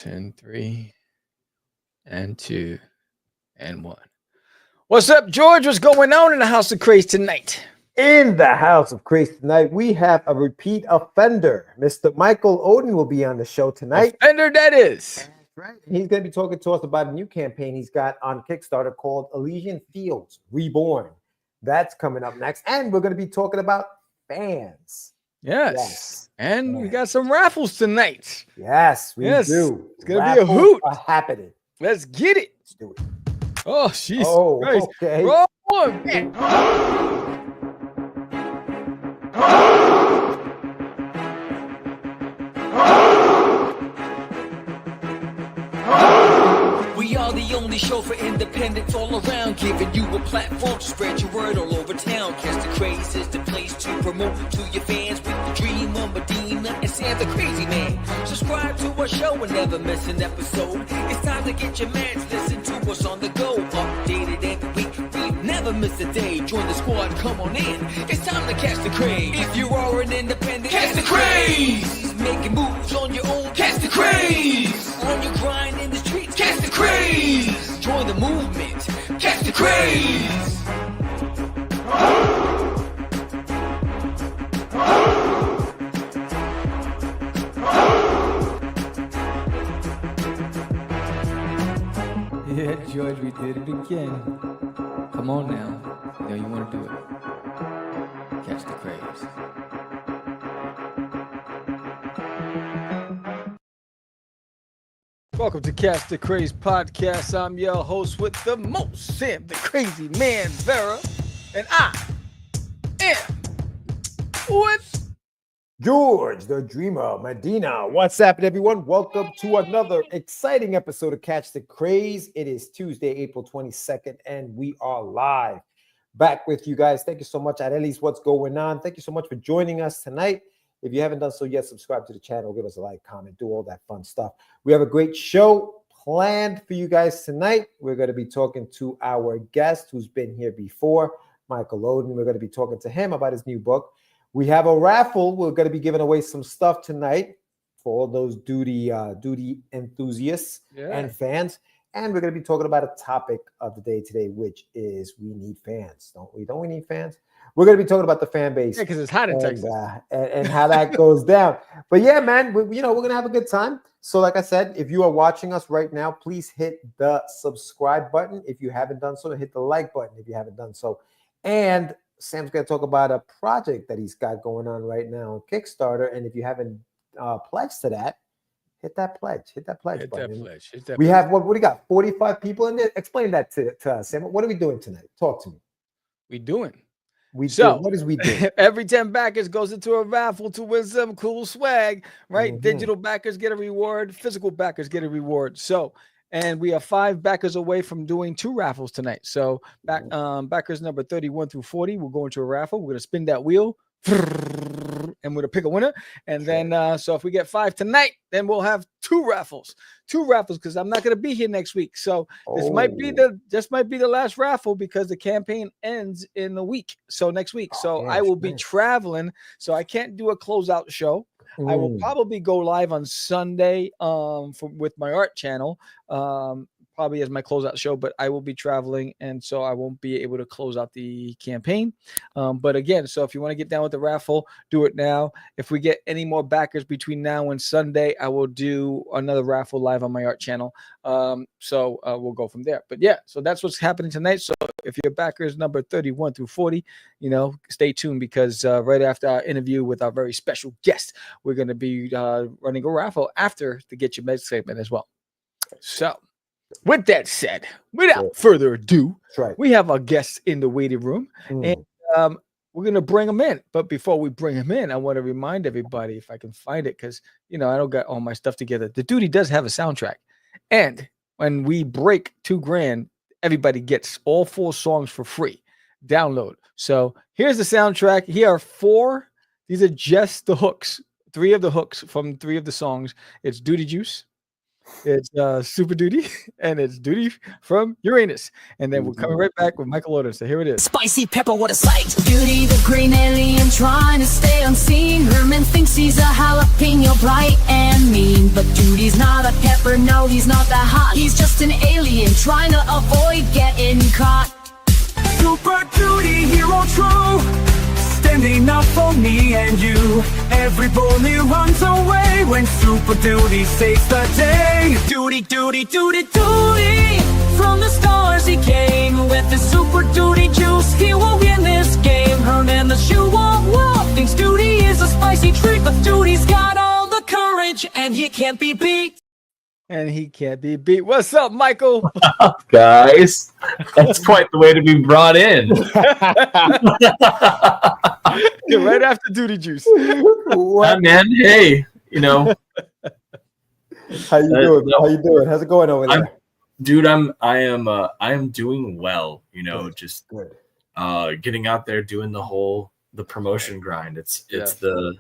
10, 3, and 2, and 1. What's up, George? What's going on in the House of Craze tonight? In the House of Craze tonight, we have a repeat offender. Mr. Michael Oden will be on the show tonight. Offender, that is. That's right. He's going to be talking to us about a new campaign he's got on Kickstarter called Elysian Fields Reborn. That's coming up next. And we're going to be talking about fans. Yes. And we got some raffles tonight. Yes, we do. It's going to be a hoot. Are happening. Let's get it. Let's do it. Oh, jeez. Oh, Christ. okay. Roll on. We are the only show for independents all around, giving you a platform to spread your word all over town. Catch the Craze is the place to promote to your fans with the dream of Medina and Sam the Crazy Man. Subscribe to our show and never miss an episode. It's time to get your mans, listen to us on the go. Updated every week, we never miss a day. Join the squad, come on in. It's time to catch the Craze. If you are an independent, catch the Craze. Making moves on your own, catch the Craze. On your grind in the streets, catch the Craze. Join the movement, catch the Craze. Yeah, George, we did it again. Come on now. You know you want to do it. Catch the Craze. Welcome to Catch the Craze podcast. I'm your host with the most, Sam the Crazy Man Vera, and I am with George, the Dreamer, Medina. What's happening, everyone? Welcome to another exciting episode of Catch the Craze. It is Tuesday, April 22nd, and we are live. Back with you guys. Thank you so much at least what's going on. Thank you so much for joining us tonight. If you haven't done so yet, subscribe to the channel, give us a like, comment, do all that fun stuff. We have a great show planned for you guys tonight. We're going to be talking to our guest who's been here before, Michael Oden. We're going to be talking to him about his new book. We have a raffle. We're going to be giving away some stuff tonight for all those duty enthusiasts and fans. And we're going to be talking about a topic of the day today, which is we need fans, don't we? Don't we need fans? We're going to be talking about the fan base. because it's hot in Texas. And how that goes down. But yeah, man, we're going to have a good time. So like I said, if you are watching us right now, please hit the subscribe button. If you haven't done so, hit the like button if you haven't done so. And Sam's going to talk about a project that he's got going on right now on Kickstarter. And if you haven't pledged to that, hit that pledge. Hit that pledge button. We have, what do you got, 45 people in there? Explain that to us, Sam. What are we doing tonight? Talk to me. What is we doing? Every 10 backers goes into a raffle to win some cool swag, right? Mm-hmm. Digital backers get a reward. Physical backers get a reward. So, and we are 5 backers away from doing 2 raffles tonight. So backers number 31 through 40, we'll go into a raffle. We're going to spin that wheel and we're going to pick a winner. And then, so if we get 5 tonight, then we'll have 2 raffles because I'm not going to be here next week. So this might be the last raffle because the campaign ends in a week. So next week. So I will be traveling. So I can't do a closeout show. I will probably go live on Sunday with my art channel, probably as my closeout show, but I will be traveling, and so I won't be able to close out the campaign. But again, so if you want to get down with the raffle, do it now. If we get any more backers between now and Sunday, I will do another raffle live on my art channel. So we'll go from there. But yeah, so that's what's happening tonight. So if your backer is number 31 through 40, stay tuned because right after our interview with our very special guest, we're going to be running a raffle after the Get Your Meds segment as well. So with that said, without further ado, we have our guests in the waiting room, and we're going to bring them in. But before we bring them in, I want to remind everybody, if I can find it, because, I don't got all my stuff together. The Duty does have a soundtrack. And when we break $2,000, everybody gets all 4 songs for free. Download. So here's the soundtrack. Here are 4. These are just the hooks. 3 of the hooks from 3 of the songs. It's Duty Juice, It's Super Duty, and it's Duty from Uranus. And then we're coming right back with Michael Oden. So here it is. Spicy pepper, what it's like. Duty, the green alien trying to stay unseen. Herman thinks he's a jalapeno, bright and mean. But Duty's not a pepper, no, he's not that hot. He's just an alien trying to avoid getting caught. Super Duty, hero true, standing up for me and you. Every bully runs away when Super Duty saves the day. Duty, Duty, Duty, Duty, from the stars he came. With the Super Duty juice, he will win this game. Herman the shoe won't walk, thinks Duty is a spicy treat. But Duty's got all the courage, and he can't be beat. And he can't be beat. What's up, Michael? Guys, that's quite the way to be brought in. Right after Duty Juice. What? Man, hey, you know. How you doing? How you doing? How's it going over there? Dude, I am doing well, you know. Good. Just good. Getting out there, doing the promotion grind. It's the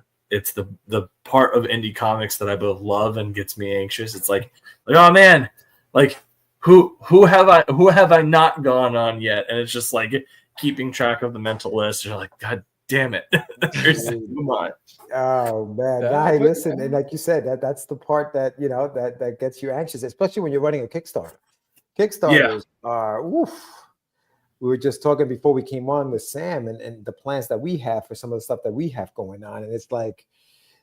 part of indie comics that I both love and gets me anxious. It's like oh man, like who have I not gone on yet? And it's just like keeping track of the mental list. You're like, God damn it, there's too much. Oh man, hey, listen, and like you said, that's the part that you know that gets you anxious, especially when you're running a Kickstarter. Kickstarters are oof. We were just talking before we came on with Sam and the plans that we have for some of the stuff that we have going on. And it's like,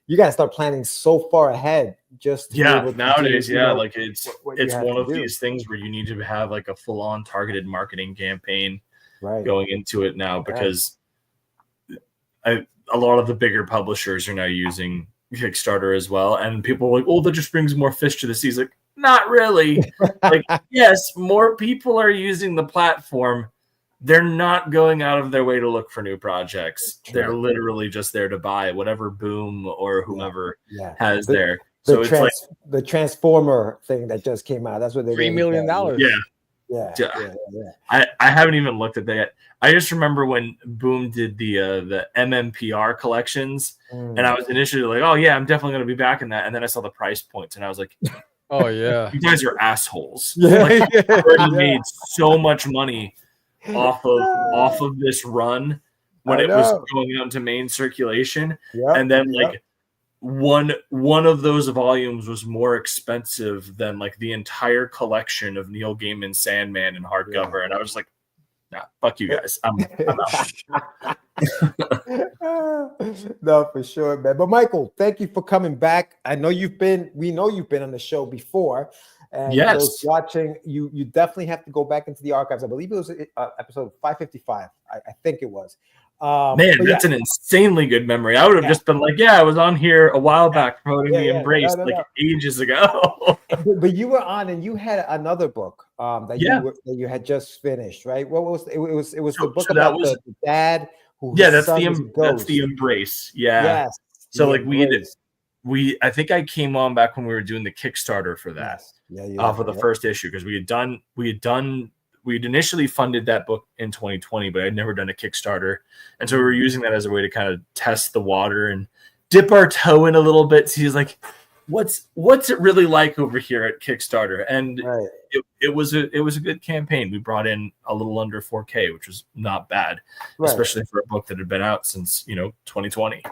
you got to start planning so far ahead just to nowadays. Like it's one of these things where you need to have like a full on targeted marketing campaign going into it now, because a lot of the bigger publishers are now using Kickstarter as well. And people are like, oh, that just brings more fish to the sea. Like, not really. Like, yes, more people are using the platform. They're not going out of their way to look for new projects. They're literally just there to buy whatever Boom or whomever has there. So it's like the Transformer thing that just came out. That's what they $3 million. Yeah. I haven't even looked at that yet. I just remember when Boom did the MMPR collections, and I was initially like, oh yeah, I'm definitely going to be back in that. And then I saw the price points, and I was like, oh yeah, you guys are assholes. Like, I already made so much money off of this run when it was going out into main circulation, and then like one of those volumes was more expensive than like the entire collection of Neil Gaiman's Sandman in hardcover, and I was like, nah, fuck you guys, I'm out. No, for sure, man. But Michael, thank you for coming back. We know you've been on the show before. And those watching, you definitely have to go back into the archives. I believe it was episode 555. I think it was. Man, that's an insanely good memory. I would have just been like, I was on here a while back promoting the Embrace ages ago. but you were on, and you had another book that you had just finished, right? What was it? It was the book about the dad who that's the Embrace. Yeah. Yes. So like I think I came on back when we were doing the Kickstarter for that. Off of the first issue, because we had initially funded that book in 2020, but I'd never done a Kickstarter, and so we were using that as a way to kind of test the water and dip our toe in a little bit. So he's like, what's it really like over here at Kickstarter? And it was a good campaign. We brought in a little under 4K, which was not bad, especially for a book that had been out since 2020.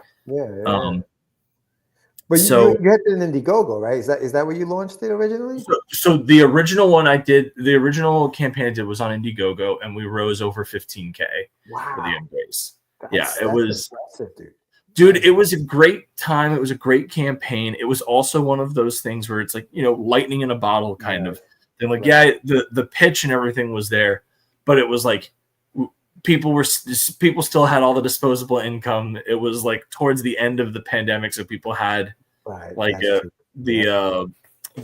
But you had it in Indiegogo, right? Is that where you launched it originally? So the original one the original campaign I did was on Indiegogo, and we rose over 15K for the Embrace. It was impressive, dude. It was a great time. It was a great campaign. It was also one of those things where it's like, lightning in a bottle kind of thing. Like, the pitch and everything was there, but it was like people still had all the disposable income. It was like towards the end of the pandemic, so people had the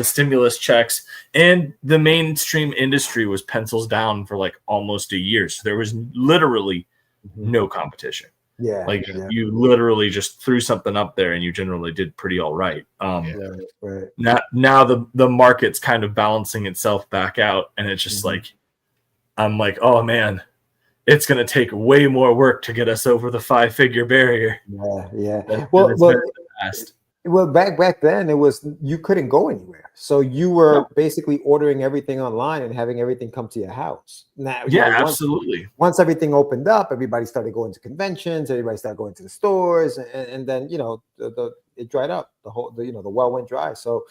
stimulus checks, and the mainstream industry was pencils down for like almost a year. So there was literally no competition. You literally just threw something up there, and you generally did pretty all right. Now the market's kind of balancing itself back out, and it's just like, I'm like, oh man, it's going to take way more work to get us over the 5-figure barrier. Well, Well, back then it was you couldn't go anywhere, so you were basically ordering everything online and having everything come to your house. Now, absolutely. Once everything opened up, everybody started going to conventions, everybody started going to the stores, and then it dried up. The well went dry. So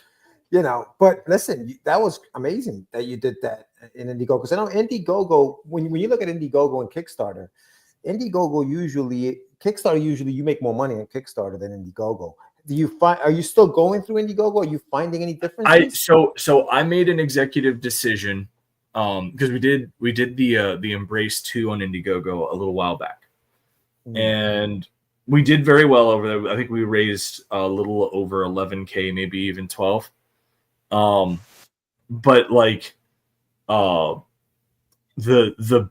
but listen, that was amazing that you did that in Indiegogo. Because I know Indiegogo, when you look at Indiegogo and Kickstarter, Kickstarter usually you make more money on Kickstarter than Indiegogo. Are you still going through Indiegogo? Are you finding any differences? So I made an executive decision because we did the Embrace 2 on Indiegogo a little while back. And we did very well over there. I think we raised a little over 11K, maybe even 12. But like the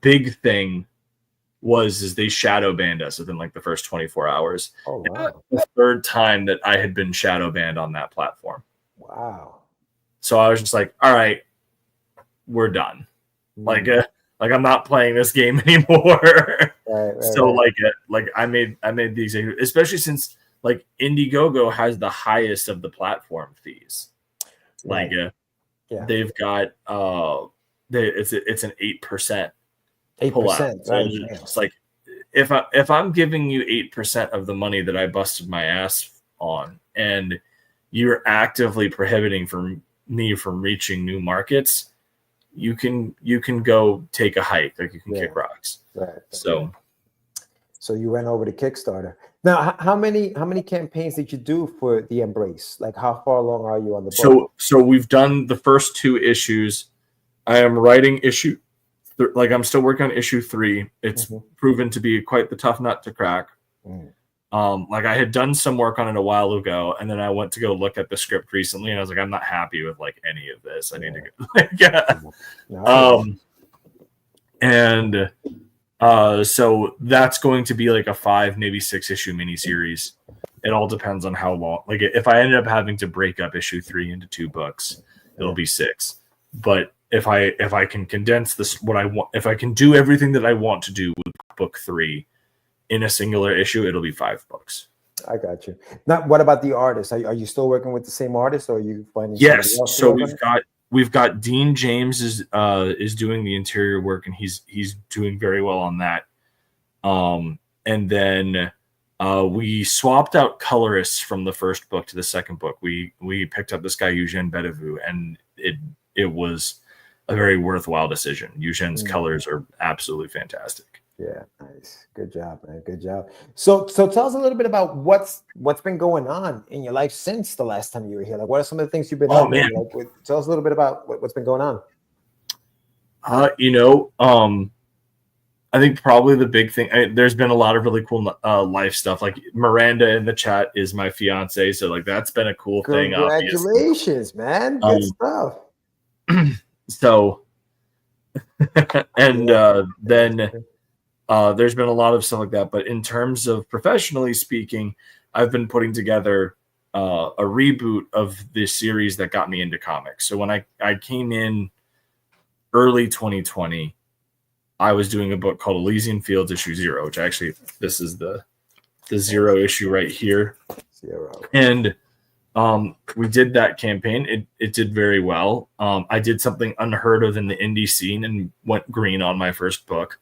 big thing is they shadow banned us within like the first 24 hours. Oh, wow. The third time that I had been shadow banned on that platform. Wow. So I was just like, all right, we're done. Like I'm not playing this game anymore. Right. I made the executive, especially since like Indiegogo has the highest of the platform fees. Like they've got it's an 8%. 8%. So it's like if I'm giving you 8% of the money that I busted my ass on, and you're actively prohibiting me from reaching new markets, you can go take a hike, like you can kick rocks. Right. So you went over to Kickstarter. Now, how many campaigns did you do for the Embrace? Like, how far along are you on the book? So we've done the first 2 issues. I am writing I'm still working on issue 3. It's proven to be quite the tough nut to crack. Like I had done some work on it a while ago, and then I went to go look at the script recently, and I was like, I'm not happy with like any of this. I need to go. So that's going to be like a 5, maybe 6 issue miniseries. It all depends on how long. Like if I ended up having to break up issue 3 into 2 books, it'll be 6. But if I can condense this, if I can do everything that I want to do with book 3 in a singular issue, it'll be 5 books. I got you. Now, what about the artist? Are you still working with the same artist, or are you finding? Yes. So we've got Dean James is doing the interior work, and he's doing very well on that. And then we swapped out colorists from the first book to the second book. We picked up this guy Eugene Bedevu, and it was a very worthwhile decision. Eugene's colors are absolutely fantastic. Yeah, nice. Good job, man. Good job. So tell us a little bit about what's been going on in your life since the last time you were here. Like, what are some of the things you've been up to? Like, tell us a little bit about what's been going on. I think probably the big thing, there's been a lot of really cool life stuff. Like Miranda in the chat is my fiance, so like that's been a cool thing. Congratulations, man. Good stuff. So, and then there's been a lot of stuff like that. But in terms of professionally speaking, I've been putting together a reboot of this series that got me into comics. So when I came in early 2020, I was doing a book called Elysian Fields issue 0, which actually, this is the 0 issue right here. 0. And we did that campaign. It did very well. I did something unheard of in the indie scene and went green on my first book.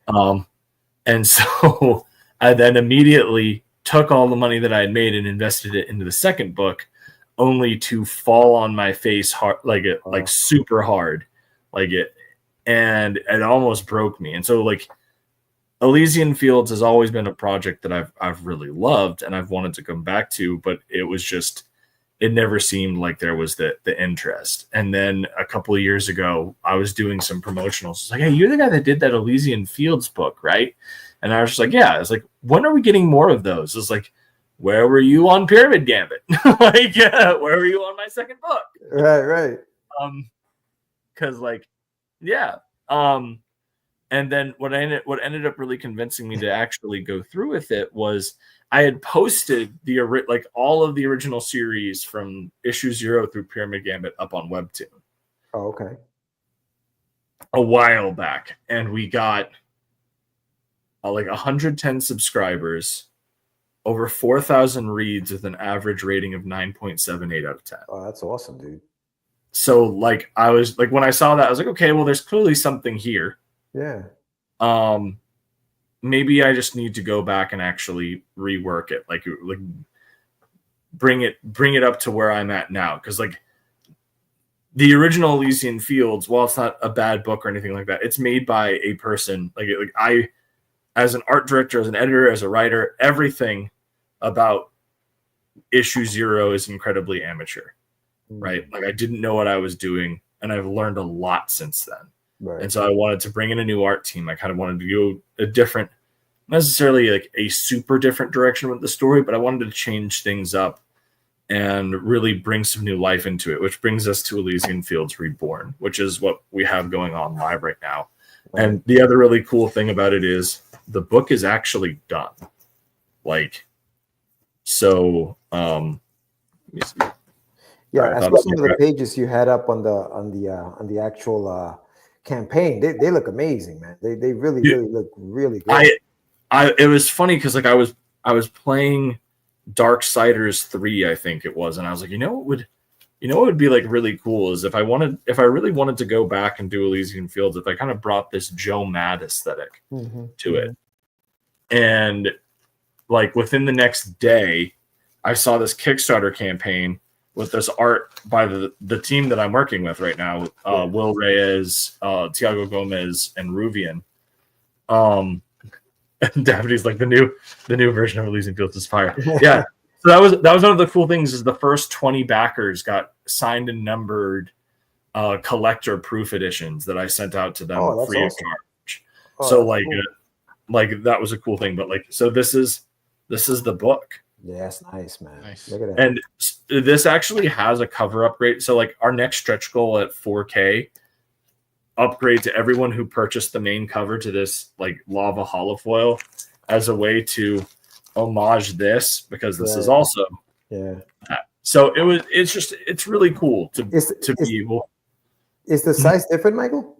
And so I then immediately took all the money that I had made and invested it into the second book, only to fall on my face hard, like super hard, and it almost broke me. And so like Elysian Fields has always been a project that I've really loved and I've wanted to come back to, but it was just, it never seemed like there was the interest. And then a couple of years ago, I was doing some promotionals. It's like, hey, you're the guy that did that Elysian Fields book, right? And I was just like, yeah. I was like, when are we getting more of those? It's like, where were you on Pyramid Gambit? Where were you on my second book? Right. Because and then what ended up really convincing me to actually go through with it was I had posted all of the original series from issue 0 through Pyramid Gambit up on Webtoon. Oh, okay. A while back, and we got 110 subscribers over 4,000 reads with an average rating of 9.78 out of 10. Oh, that's awesome, dude. So like I was like, when I saw that, I was like, okay, well, there's clearly something here. Yeah. Maybe I just need to go back and actually rework it, like bring it up to where I'm at now. Because like the original Elysian Fields, while it's not a bad book or anything like that, it's made by a person like I, as an art director, as an editor, as a writer, everything about issue 0 is incredibly amateur, right? Like I didn't know what I was doing, and I've learned a lot since then. Right. And so I wanted to bring in a new art team. I kind of wanted to go a different, necessarily like a super different direction with the story, but I wanted to change things up and really bring some new life into it, which brings us to Elysian Fields Reborn, which is what we have going on live right now. Right. And the other really cool thing about it is the book is actually done. Like, so, let me see. Yeah, I saw some of the pages you had up on the actual campaign. They look amazing, man. They really look really good. It was funny because like I was playing Darksiders 3, I think it was, and I was like, what would be like really cool is if I really wanted to go back and do Elysian Fields, if I kind of brought this Joe Mad aesthetic to it. And like within the next day, I saw this Kickstarter campaign with this art by the team that I'm working with right now, Will Reyes, Tiago Gomez, and Ruvian. And Daphne's like the new version of Elysian Fields is fire. Yeah. So that was one of the cool things is the first 20 backers got signed and numbered collector proof editions that I sent out to them free of charge. So like that was a cool thing. But like, so this is the book. Yeah, that's nice, man. Nice. Look at that. And this actually has a cover upgrade. So like our next stretch goal at 4K upgrade to everyone who purchased the main cover to this like lava holofoil as a way to homage this, because this is also so it's really cool to be able. Is the size different, Michael?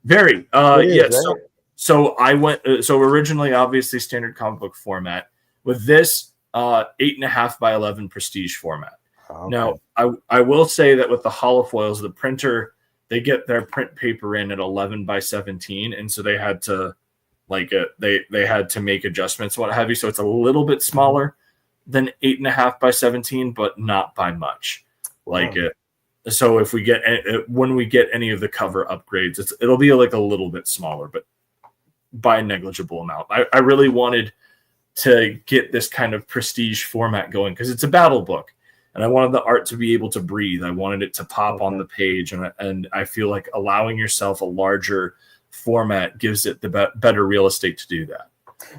Very yes. Right? So I went so originally obviously standard comic book format, with this 8.5 by 11 prestige format. Okay. Now I will say that with the holofoils, the printer, they get their print paper in at 11 by 17, and so they had to they had to make adjustments, what have you. So it's a little bit smaller than 8.5 by 17, but not by much. Wow. So if we get when we get any of the cover upgrades, it'll be like a little bit smaller, but by a negligible amount. I really wanted to get this kind of prestige format going because it's a battle book, and I wanted the art to be able to breathe. I wanted it to pop on the page, and I feel like allowing yourself a larger format gives it the better real estate to do that.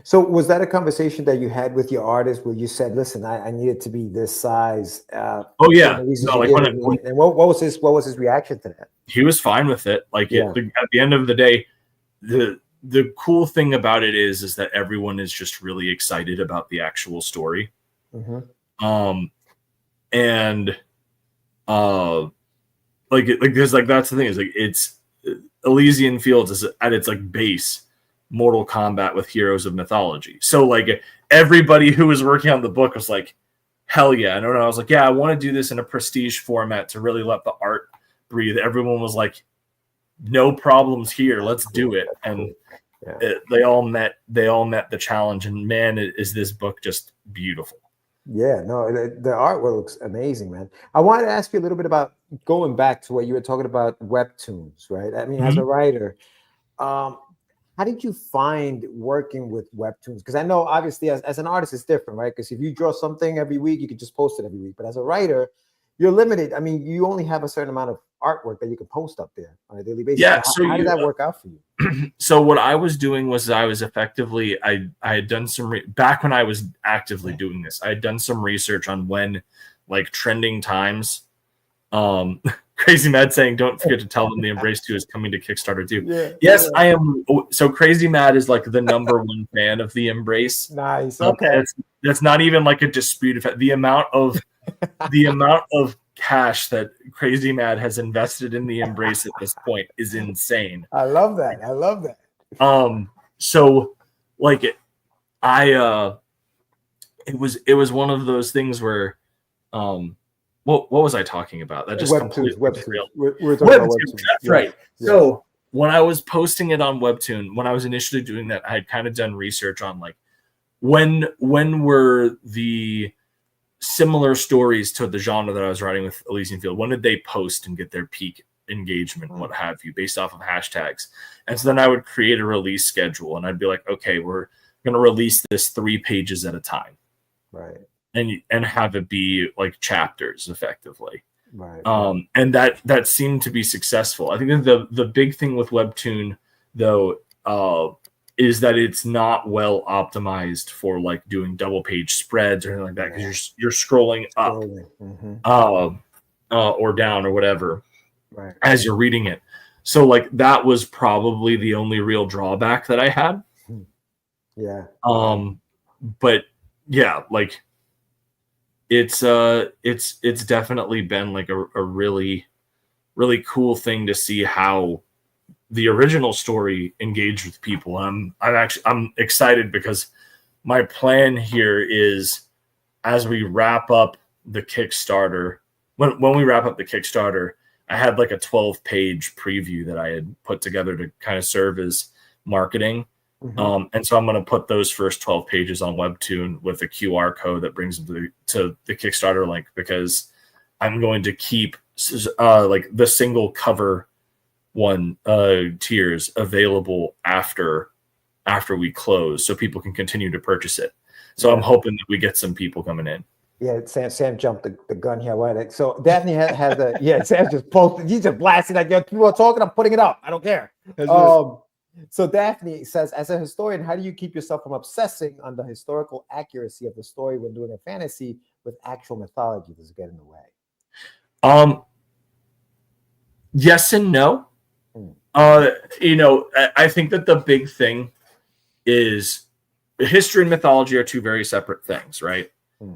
So was that a conversation that you had with your artist where you said, listen, I need it to be this size? Oh yeah. No, like and what was his reaction to that? He was fine with it. Like at the end of the day, the cool thing about it is that everyone is just really excited about the actual story. And because that's the thing, is like it's Elysian Fields is at its like base Mortal Kombat with heroes of mythology. So like everybody who was working on the book was like, hell yeah. And I was like, yeah, I want to do this in a prestige format to really let the art breathe. Everyone was like, no problems here, let's do it. And they all met the challenge, and man, is this book just beautiful. Yeah, no, the artwork looks amazing, man. I wanted to ask you a little bit about going back to what you were talking about, webtoons, right? I mean, as a writer, how did you find working with webtoons? Because I know obviously as an artist, it's different, right? Because if you draw something every week, you can just post it every week. But as a writer, you're limited. I mean, you only have a certain amount of artwork that you can post up there on a daily basis. Yeah. How did that work out for you? So what I was doing was I was effectively, I had done some, back when I was actively doing this, I had done some research on when like trending times, Crazy Mad saying, don't forget to tell them the Embrace 2 is coming to Kickstarter too. Yeah, yes, I am. So Crazy Mad is like the #1 fan of the Embrace. Nice. Okay. That's not even like a dispute. The amount of cash that Crazy Mad has invested in the Embrace at this point is insane. I love that. So like I it was one of those things where what was I talking about? That just completely Webtoons. We're talking about Webtoons. That's right. Yeah. So when I was posting it on Webtoon, when I was initially doing that, I had kind of done research on like when were the similar stories to the genre that I was writing with Elysian Field, when did they post and get their peak engagement, what have you, based off of hashtags. And so then I would create a release schedule, and I'd be like, okay, we're going to release this 3 pages at a time. Right. And have it be like chapters effectively. Right. And that seemed to be successful. I think that the big thing with Webtoon though, is that it's not well optimized for like doing double page spreads or anything like that, because you're scrolling up or down or whatever as you're reading it. So like that was probably the only real drawback that I had. Yeah. But yeah, like it's definitely been like a really, really cool thing to see how the original story engaged with people. I'm excited because my plan here is, as we wrap up the Kickstarter, when we wrap up the Kickstarter, I had like a 12-page preview that I had put together to kind of serve as marketing. And so I'm going to put those first 12 pages on Webtoon with a QR code that brings them to the Kickstarter link, because I'm going to keep like the single cover one tiers available after we close, so people can continue to purchase it. So I'm hoping that we get some people coming in. Yeah, Sam jumped the gun here. Right? So Daphne has a Sam just posted. He's just blasting like, yo, people are talking. I'm putting it up. I don't care. So Daphne says, as a historian, how do you keep yourself from obsessing on the historical accuracy of the story when doing a fantasy with actual mythology? Does it get in the way? Yes and no. I think that the big thing is history and mythology are two very separate things, right?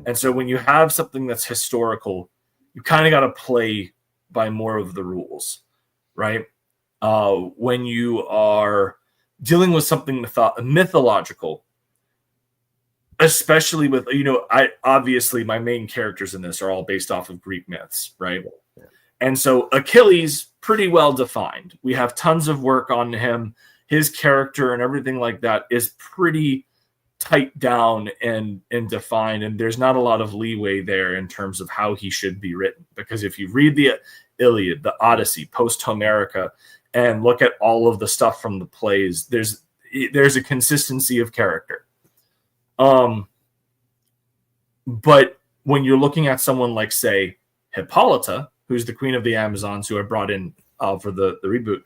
And so when you have something that's historical, you kind of got to play by more of the rules, right? When you are dealing with something mythological, especially with, obviously my main characters in this are all based off of Greek myths, right? Yeah. And so Achilles, pretty well defined. We have tons of work on him. His character and everything like that is pretty tight down and defined, and there's not a lot of leeway there in terms of how he should be written. Because if you read the Iliad, the Odyssey, post-Homerica, and look at all of the stuff from the plays, there's a consistency of character. But when you're looking at someone like, say, Hippolyta, who's the queen of the Amazons, who I brought in for the reboot,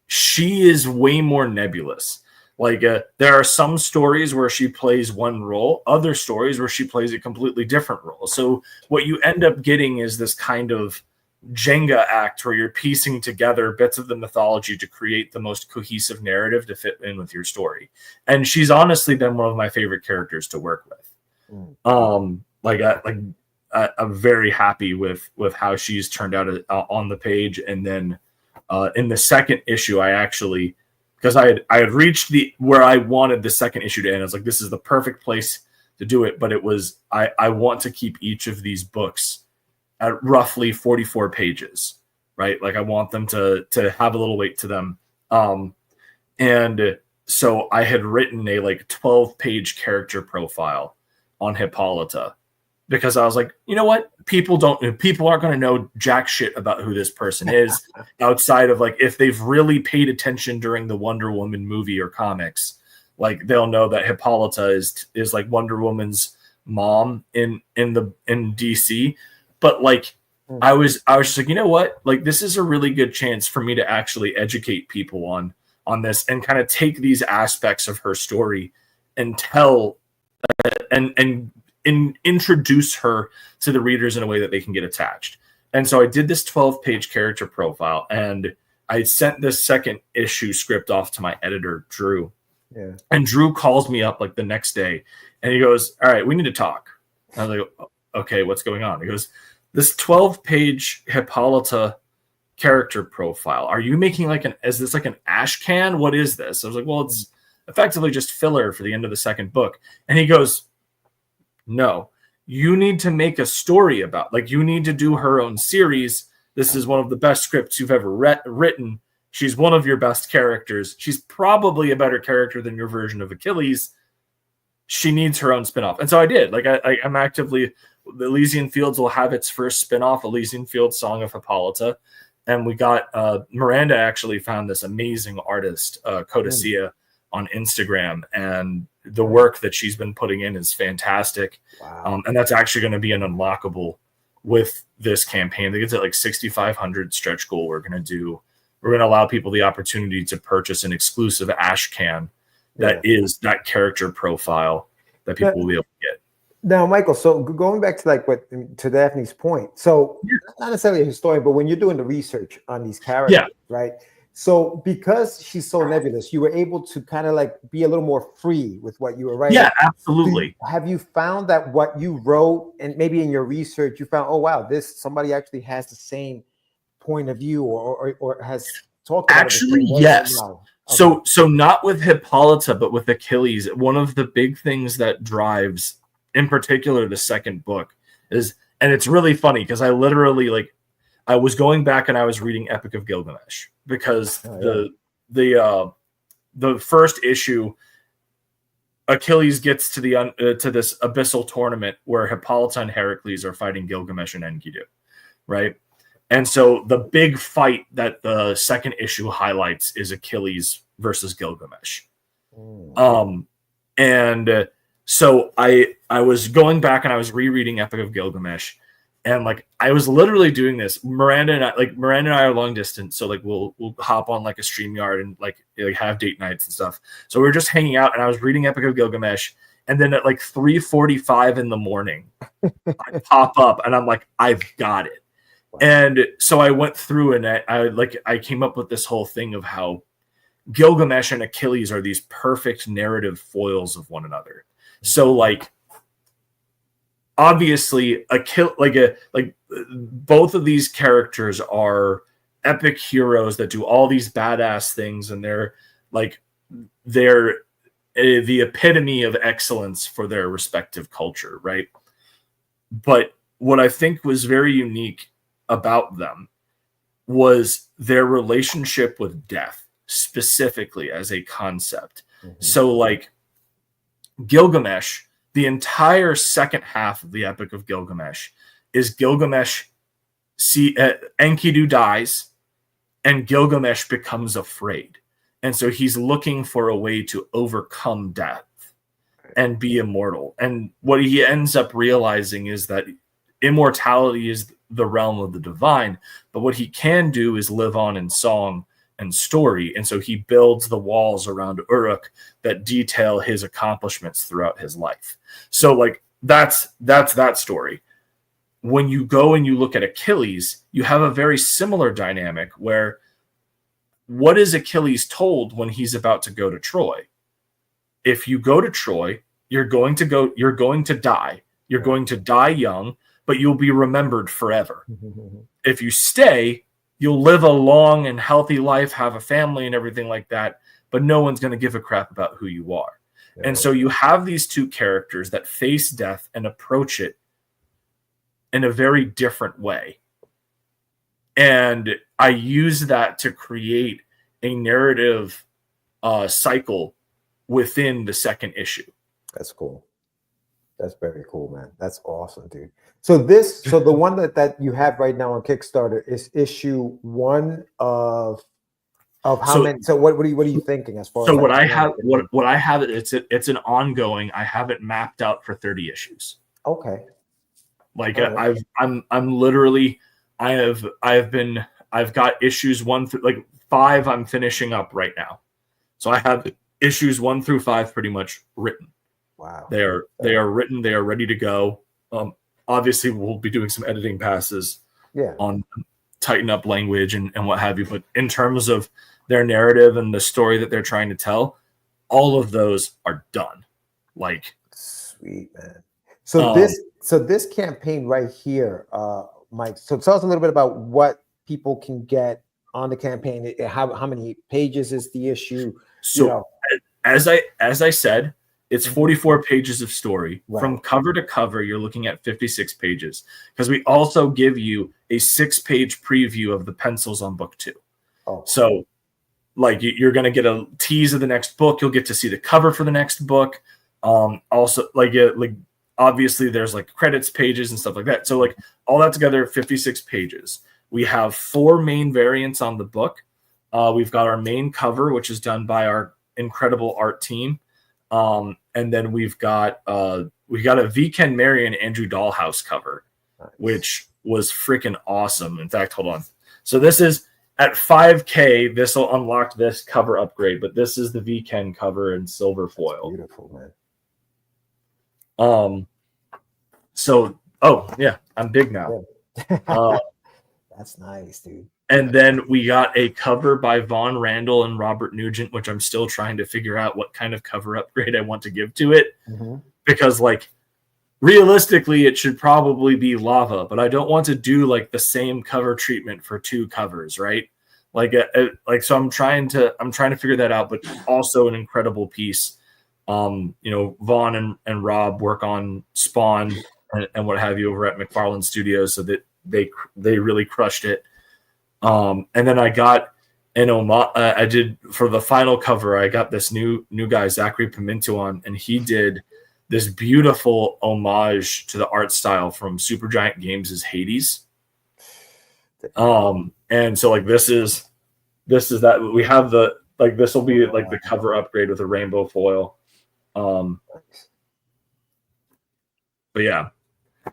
she is way more nebulous. Like there are some stories where she plays one role, other stories where she plays a completely different role. So what you end up getting is this kind of Jenga act where you're piecing together bits of the mythology to create the most cohesive narrative to fit in with your story. And she's honestly been one of my favorite characters to work with. I'm very happy with how she's turned out on the page. And then in the second issue, I actually, because I had reached where I wanted the second issue to end. I was like, this is the perfect place to do it. But it was, I want to keep each of these books at roughly 44 pages, right? Like I want them to have a little weight to them. And so I had written a 12-page character profile on Hippolyta, because I was like, you know what? People aren't going to know jack shit about who this person is outside of if they've really paid attention during the Wonder Woman movie or comics, they'll know that Hippolyta is like Wonder Woman's mom in DC. But I was just like, you know what? This is a really good chance for me to actually educate people on this and kind of take these aspects of her story and tell and introduce her to the readers in a way that they can get attached. And so I did this 12-page character profile, and I sent this second issue script off to my editor, Drew. Yeah. And Drew calls me up the next day, and he goes, all right, we need to talk. I was like, okay, what's going on? He goes, this 12-page Hippolyta character profile, are you making is this an ash can? What is this? I was like, well, it's effectively just filler for the end of the second book. And he goes, No, you need to make a story about, like, you need to do her own series. This is one of the best scripts you've ever written. She's one of your best characters. She's probably a better character than your version of Achilles. She needs her own spinoff. And so I did. Like, I'm actively, the Elysian Fields will have its first spinoff, Elysian Fields Song of Hippolyta. And we got, Miranda actually found this amazing artist, Codicea, on Instagram. And the work that she's been putting in is fantastic. Wow. And that's actually going to be an unlockable with this campaign. I think it's at like 6,500 stretch goal. We're going to allow people the opportunity to purchase an exclusive ash can that is that character profile that people will be able to get. Now, Michael, so going back to to Daphne's point, so not necessarily a historian, but when you're doing the research on these characters, right? So because she's so nebulous, you were able to kind of like be a little more free with what you were writing. Yeah, absolutely. Have you found that what you wrote, and maybe in your research, you found, oh wow, somebody actually has the same point of view or has talked about actually, it? yes. No. Okay. So not with Hippolyta, but with Achilles, one of the big things that drives, in particular, the second book is, and it's really funny because I literally I was going back and I was reading Epic of Gilgamesh because the first issue, Achilles gets to to this abyssal tournament where Hippolyta and Heracles are fighting Gilgamesh and Enkidu, right? And so the big fight that the second issue highlights is Achilles versus Gilgamesh. And so I was going back and I was rereading Epic of Gilgamesh, and like I was literally doing this. Miranda and I are long distance, so like we'll hop on like a StreamYard and like have date nights and stuff. So we were just hanging out, and I was reading Epic of Gilgamesh, and then at like 3:45 in the morning, I pop up and I'm like, I've got it. And so I went through and I came up with this whole thing of how Gilgamesh and Achilles are these perfect narrative foils of one another. So like obviously both of these characters are epic heroes that do all these badass things, and they're the epitome of excellence for their respective culture, right? But what I think was very unique about them was their relationship with death, specifically as a concept. So like Gilgamesh, the entire second half of the Epic of Gilgamesh is Gilgamesh Enkidu dies and Gilgamesh becomes afraid, and so he's looking for a way to overcome death and be immortal. And what he ends up realizing is that immortality is the realm of the divine, but what he can do is live on in song and story. And so he builds the walls around Uruk that detail his accomplishments throughout his life. So like that's that story. When you go and you look at Achilles, you have a very similar dynamic where what is Achilles told when he's about to go to Troy? If you go to Troy, you're going to die. You're going to die young, but you'll be remembered forever. If you stay, you'll live a long and healthy life, have a family and everything like that, but no one's going to give a crap about who you are. And so you have these two characters that face death and approach it in a very different way. And I use that to create a narrative cycle within the second issue. That's cool. That's very cool, man. That's awesome, dude. So the one that you have right now on Kickstarter is issue 1 of how many? So what are you thinking as far as? So what I have, it's an ongoing. I have it mapped out for 30 issues. Okay. Like I'm literally, I've got issues 1 through 5. I'm finishing up right now, so I have issues 1 through 5 pretty much written. Wow. They are written. They are ready to go. Obviously, we'll be doing some editing passes on tighten up language and what have you. But in terms of their narrative and the story that they're trying to tell, all of those are done. Like, sweet, man. So this campaign right here, Mike. So tell us a little bit about what people can get on the campaign. How many pages is the issue? So as I said, It's 44 pages of story. Right. From cover to cover, you're looking at 56 pages, because we also give you a 6-page preview of the pencils on book 2. Oh. So like you're going to get a tease of the next book. You'll get to see the cover for the next book. Also like obviously there's like credits pages and stuff like that. So like all that together, 56 pages. We have 4 main variants on the book. We've got our main cover, which is done by our incredible art team. And then we got a V. Ken Mary and Andrew Dollhouse cover, nice. Which was freaking awesome. In fact, hold on. So this is at 5K. This will unlock this cover upgrade, but this is the V. Ken cover in silver foil. Beautiful, man. So, oh yeah, I'm big now. That's nice, dude. And then we got a cover by Vaughn Randall and Robert Nugent, which I'm still trying to figure out what kind of cover upgrade I want to give to it. Mm-hmm. Because, like, realistically, it should probably be lava, but I don't want to do, like, the same cover treatment for 2 covers, right? So I'm trying to figure that out, but also an incredible piece. Vaughn and Rob work on Spawn and what have you over at McFarlane Studios, so that they really crushed it. And then I got I did for the final cover, I got this new guy, Zachary Pimento, on, and he did this beautiful homage to the art style from Supergiant Games' Hades. And so like this is that we have this will be like the cover upgrade with a rainbow foil. But yeah,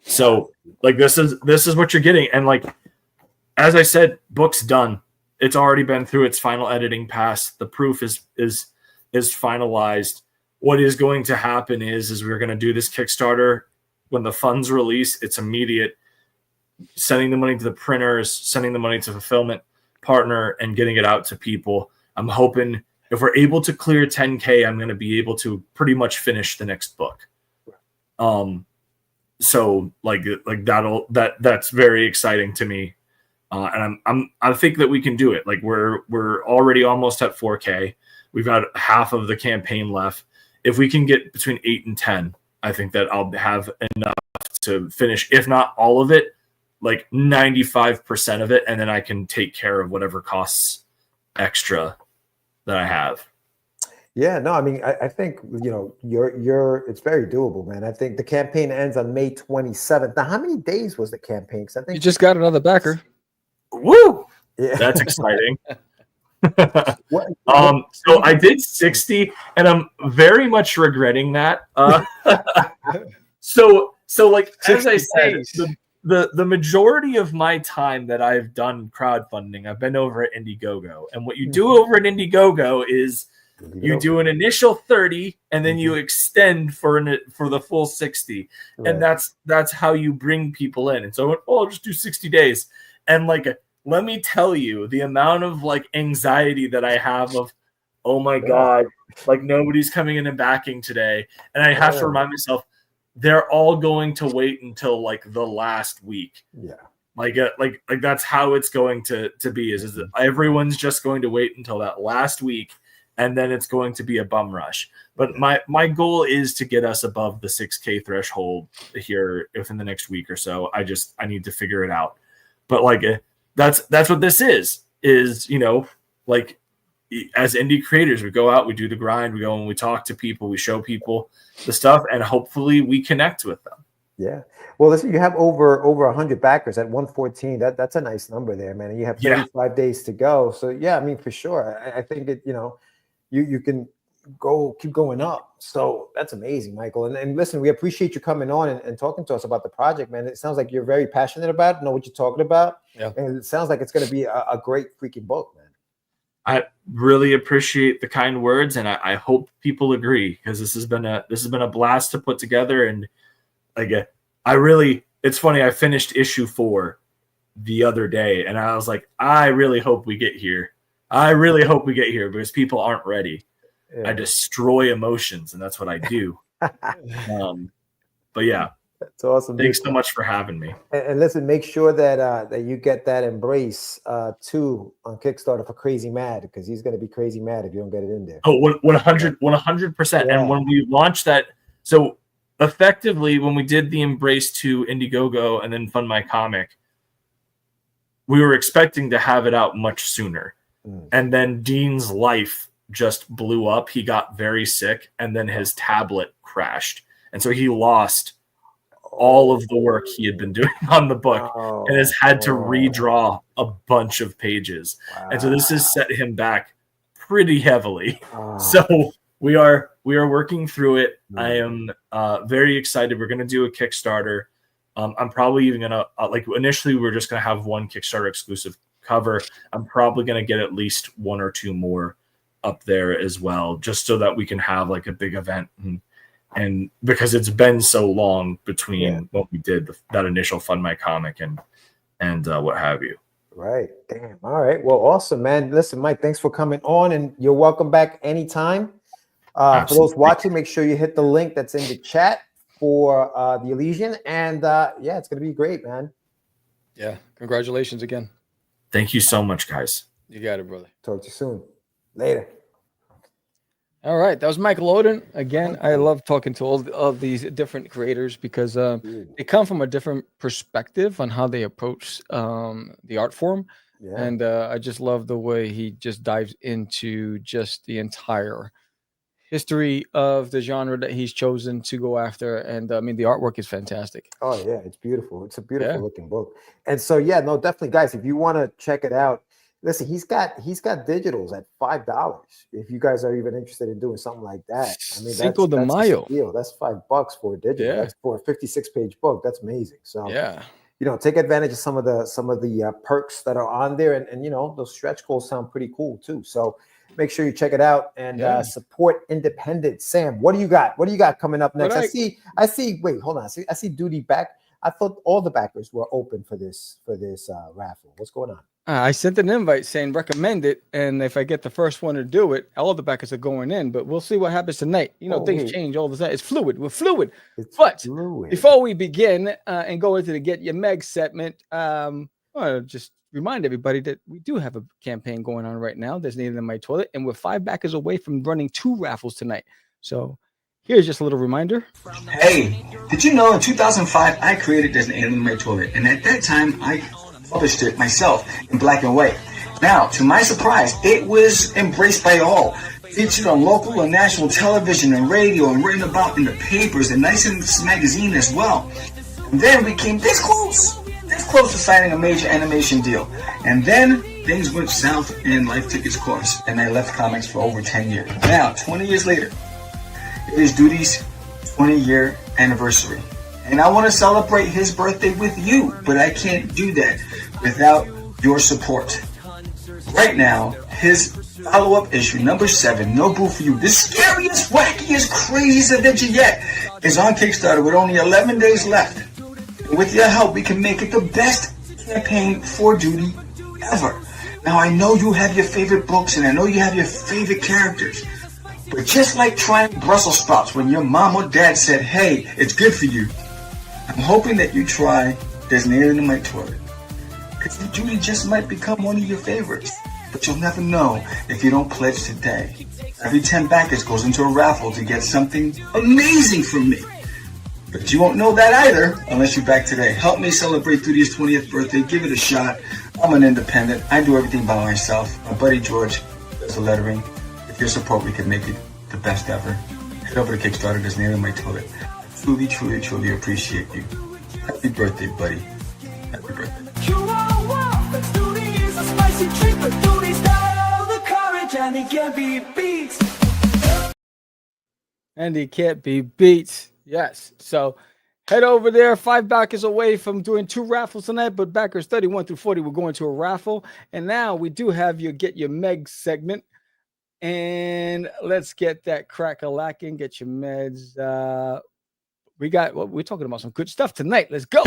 so like this is what you're getting. And like, as I said, book's done. It's already been through its final editing pass. The proof is finalized. What is going to happen is we're going to do this Kickstarter. When the funds release, it's immediate. Sending the money to the printers, sending the money to fulfillment partner, and getting it out to people. I'm hoping if we're able to clear 10K, I'm going to be able to pretty much finish the next book. So like that's very exciting to me. And I think that we can do it. Like we're already almost at 4K. We've got half of the campaign left. If we can get between 8 and 10, I think that I'll have enough to finish, if not all of it, like 95% of it, and then I can take care of whatever costs extra that I have. Yeah, no, I mean, I think, it's very doable, man. I think the campaign ends on May 27th. Now, how many days was the campaign? Because I think you just got another backer. Woo! Yeah. That's exciting. So I did 60, and I'm very much regretting that. So like as I say, the majority of my time that I've done crowdfunding, I've been over at Indiegogo, and what you do over at Indiegogo is you do an initial 30, and then you extend for the full 60, right. And that's how you bring people in. And so I went, I'll just do 60 days, and like. Let me tell you the amount of like anxiety that I have of, oh my God, like nobody's coming in and backing today. And I have to remind myself, they're all going to wait until like the last week. Yeah. Like that's how it's going to be is that everyone's just going to wait until that last week. And then it's going to be a bum rush. But my goal is to get us above the 6K threshold here within the next week or so. I need to figure it out. But like, that's what this is, like as indie creators, we go out, we do the grind, we go and we talk to people, we show people the stuff, and hopefully we connect with them. Yeah. Well, listen, you have over 100 backers at 114. That's a nice number there, man. And you have 35 days to go. So yeah, I mean, for sure. I think it, you can keep going up. So that's amazing, Michael. And listen, we appreciate you coming on and talking to us about the project, man. It sounds like you're very passionate about it, know what you're talking about. Yeah. And it sounds like it's going to be a great freaking book, man. I really appreciate the kind words, and I hope people agree, because this has been a blast to put together. And like it's funny, I finished issue 4 the other day, and I was like, I really hope we get here. Because people aren't ready. Yeah. I destroy emotions, and that's what I do. But yeah, That's awesome. Thanks so much for having me. And listen, make sure that that you get that embrace too on Kickstarter for Crazy Mad, because he's going to be crazy mad if you don't get it in there. Oh, 100%. And when we launched that, so effectively when we did the Embrace to Indiegogo and then Fund My Comic, we were expecting to have it out much sooner. And then Dean's life just blew up. He got very sick, and then his tablet crashed. And so he lost all of the work he had been doing on the book and has had to redraw a bunch of pages. And so this has set him back pretty heavily. So we are working through it. I am very excited. We're going to do a Kickstarter. I'm probably even going to, initially we were just going to have one Kickstarter exclusive cover. I'm probably going to get at least one or two more up there as well, just so that we can have like a big event. And because it's been so long between what we did, that initial Fund My Comic and what have you. Right. Damn. All right. Well, awesome, man. Listen, Mike, thanks for coming on, and you're welcome back anytime. For those watching, make sure you hit the link that's in the chat for the Elysian. And it's going to be great, man. Yeah. Congratulations again. Thank you so much, guys. You got it, brother. Talk to you soon. Later. All right, that was Michael Oden. Again, I love talking to all of these different creators because they come from a different perspective on how they approach the art form. Yeah. And I just love the way he just dives into just the entire history of the genre that he's chosen to go after. And I mean, the artwork is fantastic. Oh, yeah, it's beautiful. It's a beautiful looking book. And so, yeah, no, definitely, guys, if you want to check it out, listen, he's got digitals at $5. If you guys are even interested in doing something like that, I mean, Cinco de Mayo. That's $5 for a digital. Yeah. That's for a 56-page book. That's amazing. So yeah, take advantage of some of the perks that are on there, and those stretch goals sound pretty cool too. So make sure you check it out and support independent. Sam, what do you got? What do you got coming up next? I see. Wait, hold on. I see Duty back. I thought all the backers were open for this raffle. What's going on? I sent an invite saying recommend it, and if I get the first one to do it, all the backers are going in. But we'll see what happens tonight. Things change all the time. It's fluid. We're fluid. But before we begin and go into the Get Your Meg segment, I want to just remind everybody that we do have a campaign going on right now. There's Needle in My Toilet, and we're 5 backers away from running 2 raffles tonight. So here's just a little reminder. Hey, did you know in 2005 I created There's an Alien in My Toilet, and at that time I published it myself in black and white. Now, to my surprise, it was embraced by all. Featured on local and national television and radio, and written about in the papers and Nice and magazine as well. And then we came this close to signing a major animation deal. And then things went south and life took its course, and I left comics for over 10 years. Now, 20 years later, it is Duty's 20-year anniversary. And I want to celebrate his birthday with you, but I can't do that without your support. Right now, his follow-up issue, number 7, No Boo For You, the scariest, wackiest, craziest adventure yet, is on Kickstarter with only 11 days left. And with your help, we can make it the best campaign for Duty ever. Now, I know you have your favorite books, and I know you have your favorite characters. But just like trying Brussels sprouts when your mom or dad said, hey, it's good for you, I'm hoping that you try There's an Alien in My Toilet. Because Duty just might become one of your favorites. But you'll never know if you don't pledge today. Every 10 backers goes into a raffle to get something amazing from me. But you won't know that either unless you back today. Help me celebrate Duty's 20th birthday. Give it a shot. I'm an independent. I do everything by myself. My buddy George does the lettering. With your support, we can make it the best ever. Head over to Kickstarter. There's an Alien in My Toilet. Truly, truly, truly appreciate you. Happy birthday, buddy. Happy birthday. You are wild. Duty is a spicy treat, but Duty's got all the courage and he can't be beat. And he can't be beat. Yes. So head over there. 5 backers away from doing 2 raffles tonight, but backers 31 through 40, we're going to a raffle. And now we do have your Get Your Meg segment. And let's get that crack-a-lacking, get your meds. We're talking about some good stuff tonight. Let's go.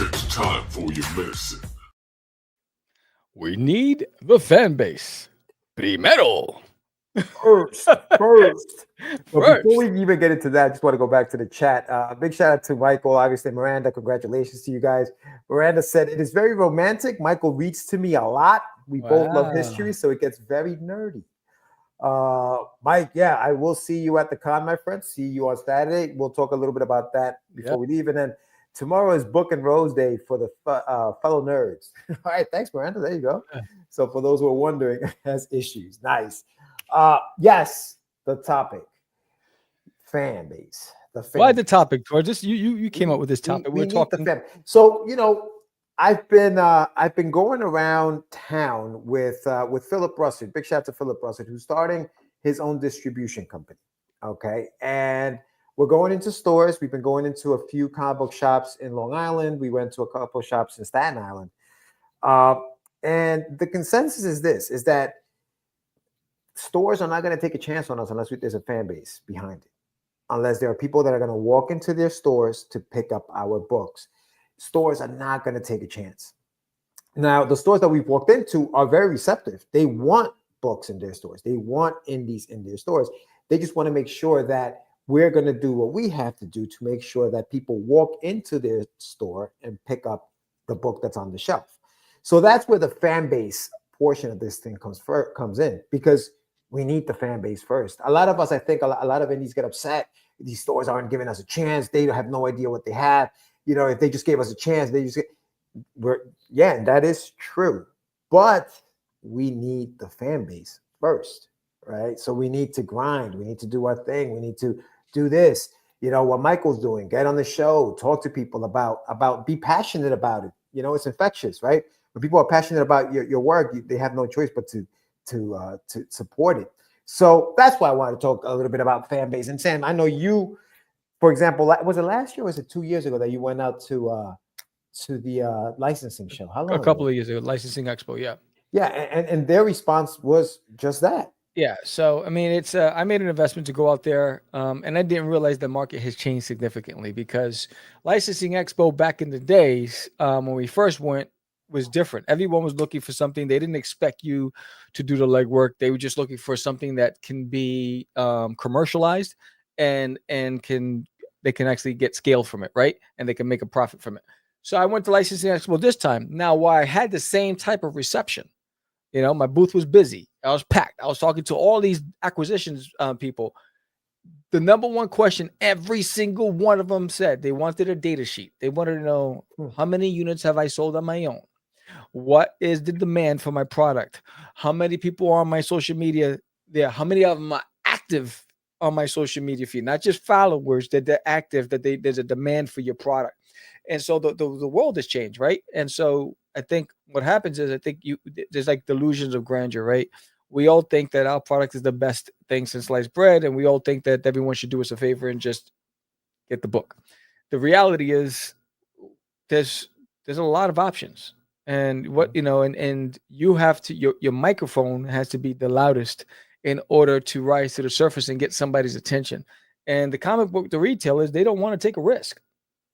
It's time for your medicine. We need the fan base. Primero. First. But before we even get into that, I just want to go back to the chat. A big shout out to Michael, obviously Miranda. Congratulations to you guys. Miranda said, it is very romantic. Michael reads to me a lot. We both love history, so it gets very nerdy. Mike, yeah, I will see you at the con, my friend. See you on Saturday. We'll talk a little bit about that before we leave. And then tomorrow is Book and Rose Day for the fellow nerds. All right, thanks, Miranda. There you go. So for those who are wondering, has issues. Nice. Yes, the topic. Fan base. Why the topic, George? You came up with this topic. We talking. So I've been going around town with Philip Russert. Big shout out to Philip Russert, who's starting his own distribution company. Okay, and we're going into stores. We've been going into a few comic book shops in Long Island. We went to a couple of shops in Staten Island. And the consensus is this: is that stores are not going to take a chance on us unless there's a fan base behind it. Unless there are people that are going to walk into their stores to pick up our books. Stores are not going to take a chance. Now, the stores that we've walked into are very receptive. They want books in their stores. They want indies in their stores. They just want to make sure that we're going to do what we have to do to make sure that people walk into their store and pick up the book that's on the shelf. So that's where the fan base portion of this thing comes in, because we need the fan base first. A lot of us, I think, a lot of indies get upset. These stores aren't giving us a chance. They have no idea what they have. If they just gave us a chance, and that is true. But we need the fan base first, right? So we need to grind. We need to do our thing. We need to do this. What Michael's doing, get on the show, talk to people about be passionate about it. It's infectious, right? When people are passionate about your work, they have no choice but to support it. So that's why I wanted to talk a little bit about fan base. And Sam, I know you, for example, was it last year or was it 2 years ago that you went out to the licensing show? How long? A couple of years ago, Licensing Expo, yeah. Yeah, and their response was just that. Yeah, so I mean, it's I made an investment to go out there, and I didn't realize the market has changed significantly, because Licensing Expo back in the days, when we first went, was different. Everyone was looking for something. They didn't expect you to do the legwork. They were just looking for something that can be commercialized and they can actually get scale from it, right? And they can make a profit from it. So I went to Licensing Expo this time. Now, why I had the same type of reception, my booth was busy. I was packed. I was talking to all these acquisitions people. The number one question, every single one of them said they wanted a data sheet. They wanted to know, how many units have I sold on my own? What is the demand for my product? How many people are on my social media there? How many of them are active on my social media feed? Not just followers, that they're active, there's a demand for your product. And so the world has changed, right? And so I think what happens is, there's like delusions of grandeur, right? We all think that our product is the best thing since sliced bread, and we all think that everyone should do us a favor and just get the book. The reality is there's a lot of options. And and you have to, your microphone has to be the loudest in order to rise to the surface and get somebody's attention. And the comic book, the retailers, they don't want to take a risk.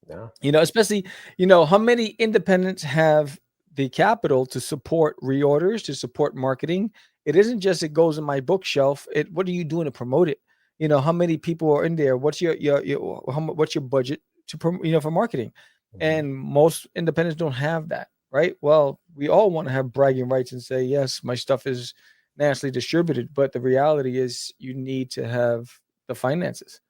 Yeah. Especially, how many independents have the capital to support reorders, to support marketing? It isn't just it goes in my bookshelf. What are you doing to promote it? How many people are in there? What's your what's your budget to for marketing? Mm-hmm. And most independents don't have that. Right. Well, we all want to have bragging rights and say, yes, my stuff is nationally distributed. But the reality is you need to have the finances.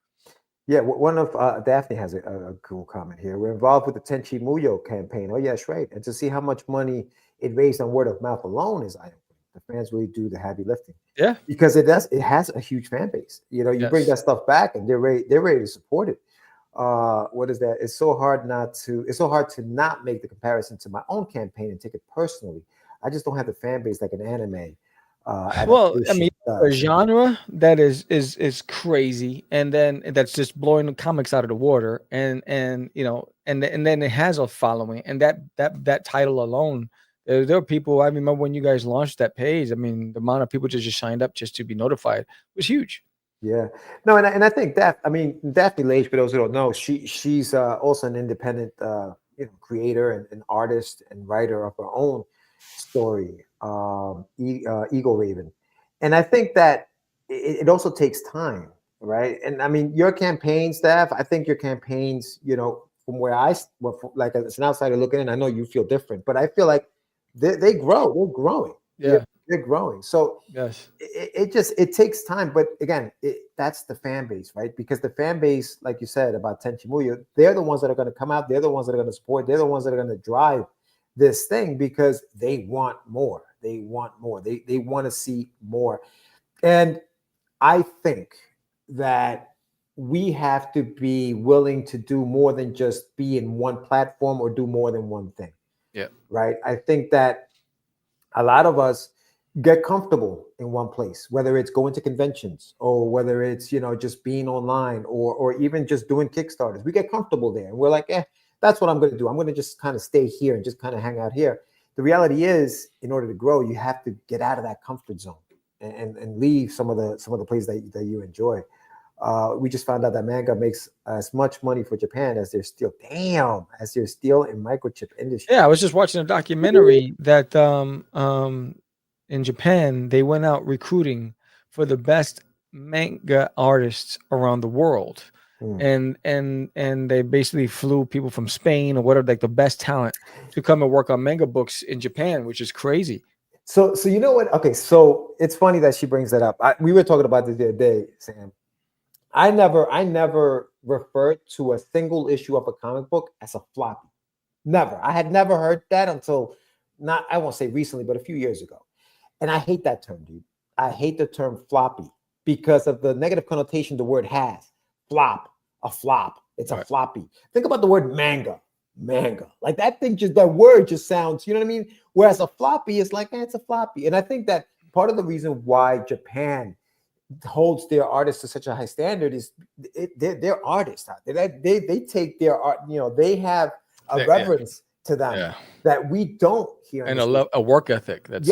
Yeah. One of Daphne has a cool comment here. We're involved with the Tenchi Muyo campaign. Oh, yes, right. And to see how much money it raised on word of mouth alone is eye-opening. The fans really do the heavy lifting. Yeah. Because it has a huge fan base. You bring that stuff back and they're ready to support it. What is that? It's so hard to not make the comparison to my own campaign and take it personally. I just don't have the fan base like an anime. A genre that is crazy, and then that's just blowing the comics out of the water, and then it has a following, and that title alone, there are people. I remember when you guys launched that page. I mean, the amount of people just signed up just to be notified was huge. Yeah, no, and I think Daphne Lage, for those who don't know, she's also an independent creator and artist and writer of her own story, Eagle Raven, And I think that it also takes time, right? And I mean, your campaign staff, I think your campaigns, you know, from where like as an outsider looking in, I know you feel different, but I feel like they grow, they're growing. Yeah. They're growing. So yes, it takes time. But again, that's the fan base, right? Because the fan base, like you said about Tenchi Muyo, they're the ones that are going to come out. They're the ones that are going to support. They're the ones that are going to drive this thing because they want more. They want more. They want to see more. And I think that we have to be willing to do more than just be in one platform or do more than one thing. Yeah. Right. I think that a lot of us get comfortable in one place, whether it's going to conventions or whether it's, you know, just being online or even just doing Kickstarters. We get comfortable there and we're like, that's what I'm going to do. I'm going to just kind of stay here and just kind of hang out here. The reality is, in order to grow, you have to get out of that comfort zone and leave some of the places that you enjoy. We just found out that manga makes as much money for Japan as their steel. Damn, as their steel and microchip industry. Yeah, I was just watching a documentary that in Japan they went out recruiting for the best manga artists around the world. And they basically flew people from Spain or whatever, like the best talent, to come and work on manga books in Japan, which is crazy. So you know what? Okay, so it's funny that she brings that up. We were talking about this the other day, Sam. I never referred to a single issue of a comic book as a floppy. Never. I had never heard that until I won't say recently, but a few years ago. And I hate that term, dude. I hate the term floppy because of the negative connotation the word has. Flop, a flop. It's a floppy. Think about the word manga. Like that thing, that word just sounds, you know what I mean? Whereas a floppy is like, it's a floppy. And I think that part of the reason why Japan holds their artists to such a high standard is they're artists out there. They take their art, you know, they have a reverence to them that we don't here. And a work ethic. That's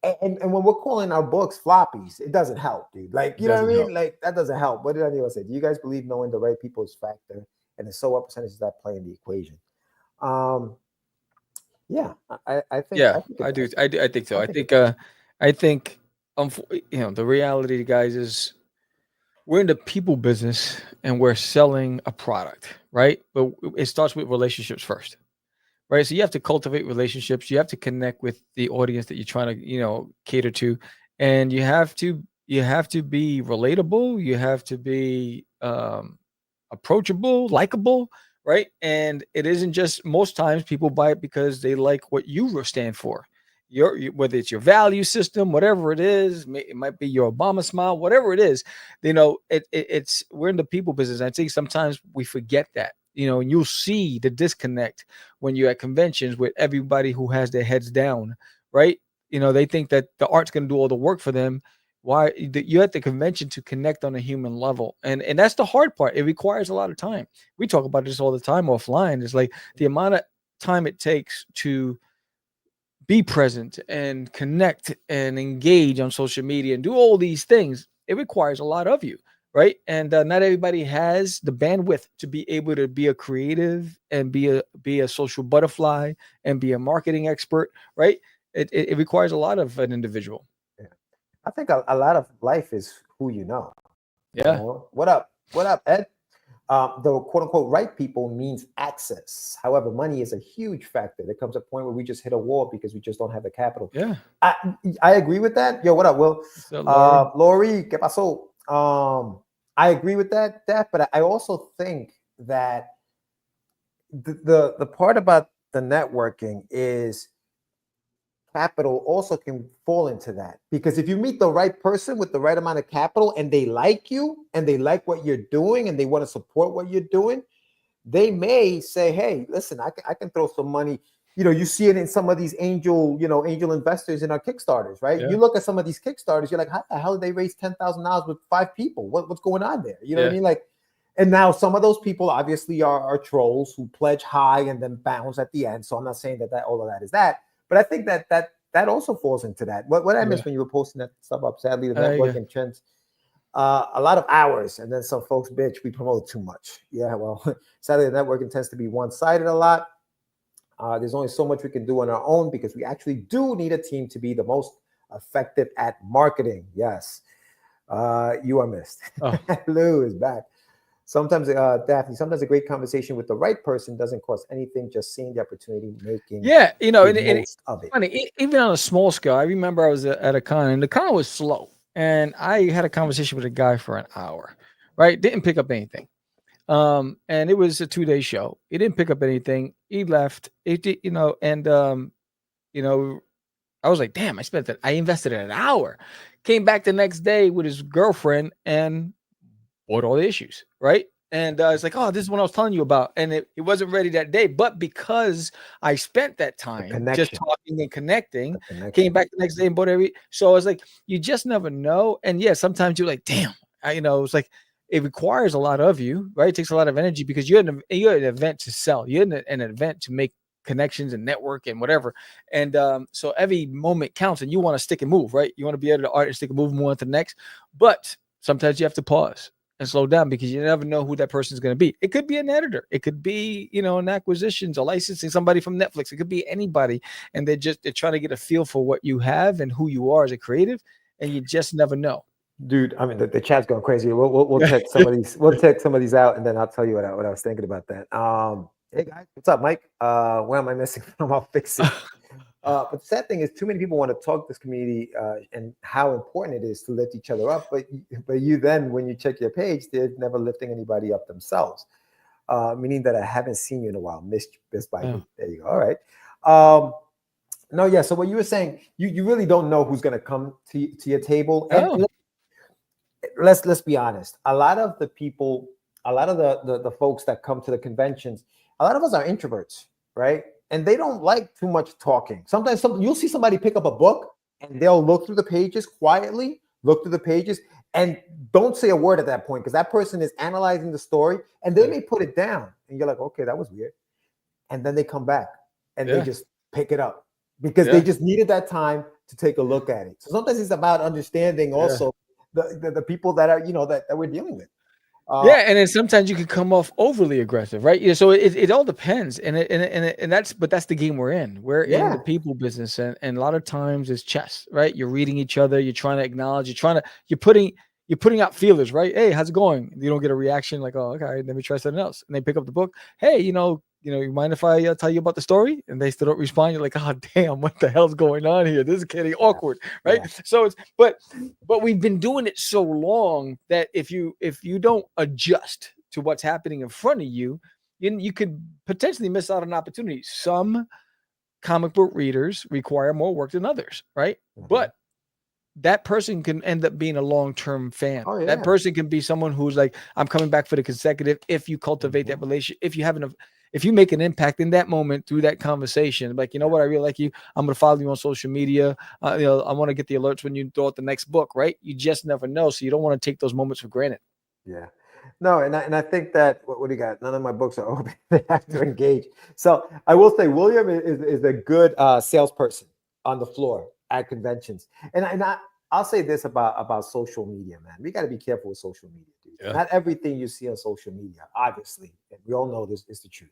and when we're calling our books floppies, it doesn't help, dude. Like, you know what I mean? Help. Like, that doesn't help. What did anyone say? Do you guys believe knowing the right people is factor? And the so what percentage that play in the equation? I think. Yeah, I do. I think so. I think you know, the reality, guys, is we're in the people business and we're selling a product, right? But it starts with relationships first. Right. So you have to cultivate relationships. You have to connect with the audience that you're trying to, you know, cater to. And you have to be relatable. You have to be approachable, likable. Right. And it isn't just, most times people buy it because they like what you stand for. Whether it's your value system, whatever it is, it might be your Obama smile, whatever it is, you know, it's we're in the people business. I think sometimes we forget that. You know, and you'll see the disconnect when you're at conventions with everybody who has their heads down, right? You know, they think that the art's going to do all the work for them. Why you're at the convention to connect on a human level. And that's the hard part. It requires a lot of time. We talk about this all the time offline. It's like the amount of time it takes to be present and connect and engage on social media and do all these things. It requires a lot of you. Right. And not everybody has the bandwidth to be able to be a creative and be a social butterfly and be a marketing expert. Right. It requires a lot of an individual. Yeah. I think a lot of life is who you know. Yeah. You know? What up, Ed? The quote unquote right people means access. However, money is a huge factor. There comes a point where we just hit a wall because we just don't have the capital. Yeah. I agree with that. Yo, what up, Will? Lori, ¿qué pasó? I agree with that, but I also think that the part about the networking is capital also can fall into that, because if you meet the right person with the right amount of capital and they like you and they like what you're doing and they want to support what you're doing, they may say, hey, listen, I can throw some money. You know, you see it in some of these angel investors in our Kickstarters, right? Yeah. You look at some of these Kickstarters, you're like, how the hell did they raise $10,000 with 5 people? What's going on there? You know what I mean? Like, and now some of those people obviously are trolls who pledge high and then bounce at the end. So I'm not saying that all of that is that, but I think that also falls into that. What I missed when you were posting that stuff up, sadly, the networking trends, a lot of hours, and then some folks bitch we promote too much. Yeah, well, sadly, the networking tends to be one-sided a lot. There's only so much we can do on our own because we actually do need a team to be the most effective at marketing. Yes. You are missed. Oh. Lou is back. Sometimes, Daphne, sometimes a great conversation with the right person doesn't cost anything. Just seeing the opportunity, making you know, the most of it. Funny, even on a small scale, I remember I was at a con, and the con was slow, and I had a conversation with a guy for an hour, right? Didn't pick up anything. And it was a 2-day show. He didn't pick up anything. He left. It did, you know, and you know, I was like, damn, I invested an hour. Came back the next day with his girlfriend and bought all the issues, right? And it's like, oh, this is what I was telling you about. And it wasn't ready that day. But because I spent that time just talking and connecting, came back the next day and bought every. So I was like, you just never know. And yeah, sometimes you're like, damn, you know, it's like, it requires a lot of you, right? It takes a lot of energy because you're an event to sell. You're an event to make connections and network and whatever. And so every moment counts, and you want to stick and move, right? You want to be able to art and stick and move from one to the next. But sometimes you have to pause and slow down because you never know who that person is going to be. It could be an editor. It could be, you know, an acquisitions, a licensing, somebody from Netflix. It could be anybody. And they're trying to get a feel for what you have and who you are as a creative. And you just never know. Dude, I mean, the chat's going crazy. We'll check some of these. We'll check some of these out, and then I'll tell you what I was thinking about that. Hey guys, what's up, Mike? Where am I missing from? I'll fix it. But the sad thing is, too many people want to talk this community and how important it is to lift each other up. But you then, when you check your page, they're never lifting anybody up themselves. Meaning that I haven't seen you in a while. Missed by you. There you go. All right. No, yeah. So what you were saying, you really don't know who's going to come to your table. And let's be honest. A lot of the people, a lot of the folks that come to the conventions, a lot of us are introverts, right? And they don't like too much talking. Sometimes you'll see somebody pick up a book and they'll look through the pages quietly, and don't say a word at that point because that person is analyzing the story and they may put it down. And you're like, okay, that was weird. And then they come back and they just pick it up because they just needed that time to take a look at it. So sometimes it's about understanding also the people that are, you know, that we're dealing with. And then sometimes you can come off overly aggressive, right? Yeah, so it all depends, and that's the game we're in. We're in the people business, and a lot of times it's chess, right? You're reading each other, you're trying to acknowledge, you're putting out feelers, right? Hey, how's it going? You don't get a reaction like, oh, okay, let me try something else, and they pick up the book. Hey, you mind if I tell you about the story? And they still don't respond. You're like, oh, damn, what the hell's going on here? This is getting awkward, right? Yeah. So it's, but we've been doing it so long that if you don't adjust to what's happening in front of you, you could potentially miss out on opportunities. Some comic book readers require more work than others, right? Mm-hmm. But that person can end up being a long-term fan. Oh, yeah. That person can be someone who's like, I'm coming back for the consecutive. If you cultivate that relationship, if you make an impact in that moment through that conversation, like, you know what, I really like you. I'm going to follow you on social media. I want to get the alerts when you throw out the next book, right? You just never know. So you don't want to take those moments for granted. Yeah. No, and I think that, what do you got? None of my books are open. They have to engage. So I will say William is a good salesperson on the floor at conventions. And I'll say this about social media, man. We got to be careful with social media, dude. Yeah. Not everything you see on social media, obviously. And we all know this is the truth.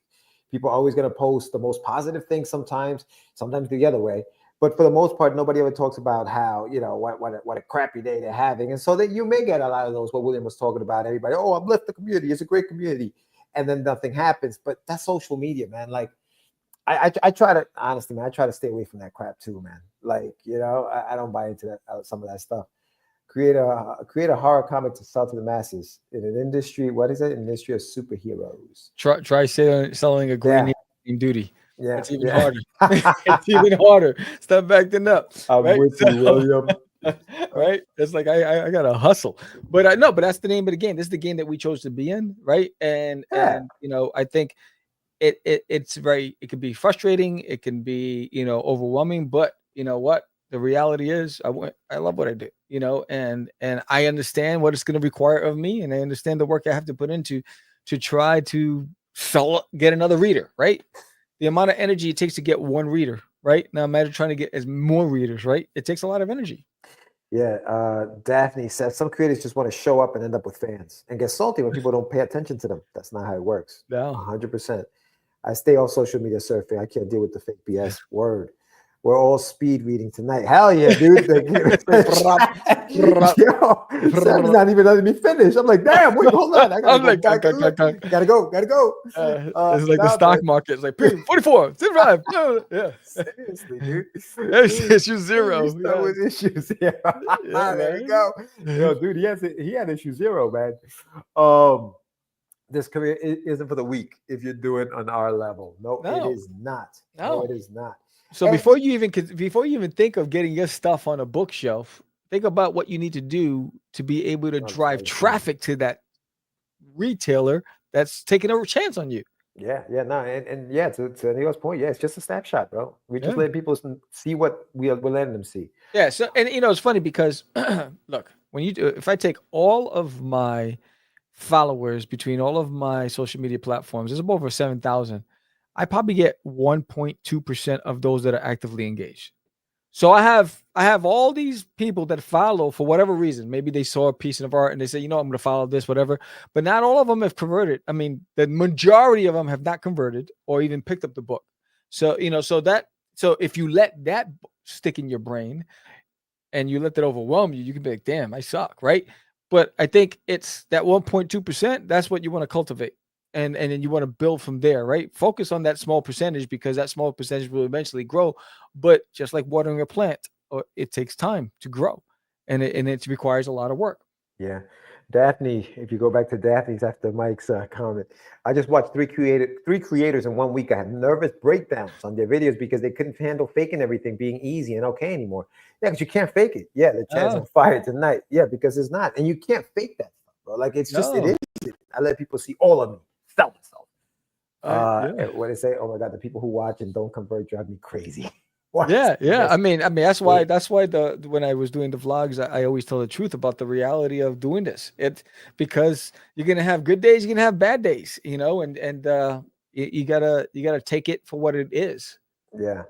People are always going to post the most positive things sometimes the other way. But for the most part, nobody ever talks about how, what a crappy day they're having. And so that you may get a lot of those, what William was talking about, everybody, oh, uplift the community. It's a great community. And then nothing happens. But that's social media, man. Like, I try to, honestly, man, I try to stay away from that crap too, man. Like, I don't buy into that, some of that stuff. Create a horror comic to sell to the masses in an industry. What is it? An industry of superheroes. Try selling a green duty. Yeah, it's even harder. It's even harder. Stop backing up. I'm with you, William. Right? It's like I gotta hustle, but I know. But that's the name of the game. This is the game that we chose to be in, right? And I think it can be frustrating. It can be overwhelming. But you know what? The reality is, I love what I do, and I understand what it's going to require of me, and I understand the work I have to put into to try to get another reader, right? The amount of energy it takes to get one reader, right? Now imagine trying to get as more readers, right? It takes a lot of energy. Yeah, Daphne says some creators just want to show up and end up with fans and get salty when people don't pay attention to them. That's not how it works. No, 100%. I stay off social media surfing. I can't deal with the fake BS word. We're all speed reading tonight. Hell yeah, dude. Yo, Sam's not even letting me finish. I'm like, damn, wait, hold on. I gotta go back and look. Gotta go. It's like the stock market. It's like 44, 75. Yeah. Seriously, dude. Issue 0. With issues. Yeah. There you go. Yo, dude, he had issue 0, man. This career isn't for the weak if you're doing on our level. No, it is not. No, it is not. So before you even think of getting your stuff on a bookshelf, think about what you need to do to be able to drive traffic to that retailer that's taking a chance on you. Yeah, no, and yeah, to Neil's point, yeah, it's just a snapshot, bro. We just let people see what we're letting them see. Yeah, so and it's funny because look, when if I take all of my followers between all of my social media platforms, there's over 7,000. I probably get 1.2% of those that are actively engaged. So I have all these people that follow for whatever reason. Maybe they saw a piece of art and they say, I'm going to follow this, whatever. But not all of them have converted. I mean, the majority of them have not converted or even picked up the book. So, so if you let that stick in your brain and you let that overwhelm you, you can be like, damn, I suck, right? But I think it's that 1.2%. That's what you want to cultivate. And then you want to build from there, right? Focus on that small percentage because that small percentage will eventually grow. But just like watering a plant, it takes time to grow, and it requires a lot of work. Yeah, Daphne. If you go back to Daphne's after Mike's comment, I just watched three creators in 1 week. I had nervous breakdowns on their videos because they couldn't handle faking everything being easy and okay anymore. Yeah, because you can't fake it. Yeah, the chat's on fire tonight. Yeah, because it's not, and you can't fake that stuff, bro. Like it is. I let people see all of me. Sell myself. What they say, oh my God, the people who watch and don't convert drive me crazy. Yeah. I mean, that's why when I was doing the vlogs, I always tell the truth about the reality of doing this. It's because you're gonna have good days, you're gonna have bad days, and you gotta take it for what it is. Yeah.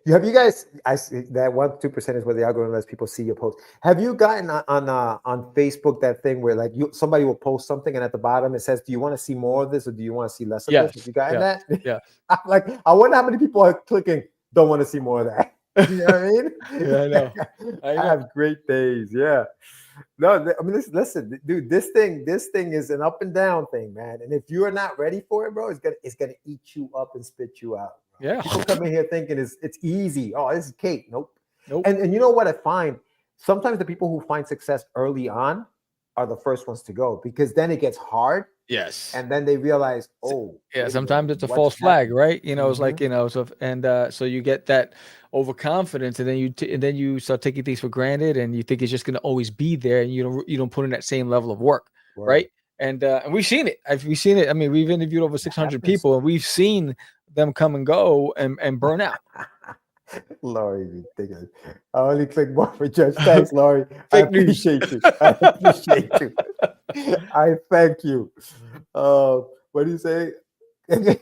Have you guys? I see that 1-2% is where the algorithm lets people see your post. Have you gotten on Facebook that thing where like somebody will post something and at the bottom it says, "Do you want to see more of this or do you want to see less of this?" Have you gotten that? Yeah. I'm like, I wonder how many people are clicking. Don't want to see more of that. You know what I mean? Yeah, I know. I have great days. Yeah. No, I mean, listen, dude. This thing is an up and down thing, man. And if you are not ready for it, bro, it's gonna eat you up and spit you out. Yeah. People come in here thinking it's easy. Oh, this is cake. Nope. And you know what I find? Sometimes the people who find success early on are the first ones to go because then it gets hard. Yes. And then they realize, sometimes it's a false flag, right? It's like, so you get that overconfidence and then you start taking things for granted and you think it's just going to always be there and you don't put in that same level of work, right? And we've seen it. We've seen it. I mean, we've interviewed over 600 people and we've seen them come and go and burn out. Laurie, ridiculous. I only click more for Judge. Thanks, Laurie. I appreciate you. I thank you. What do you say? When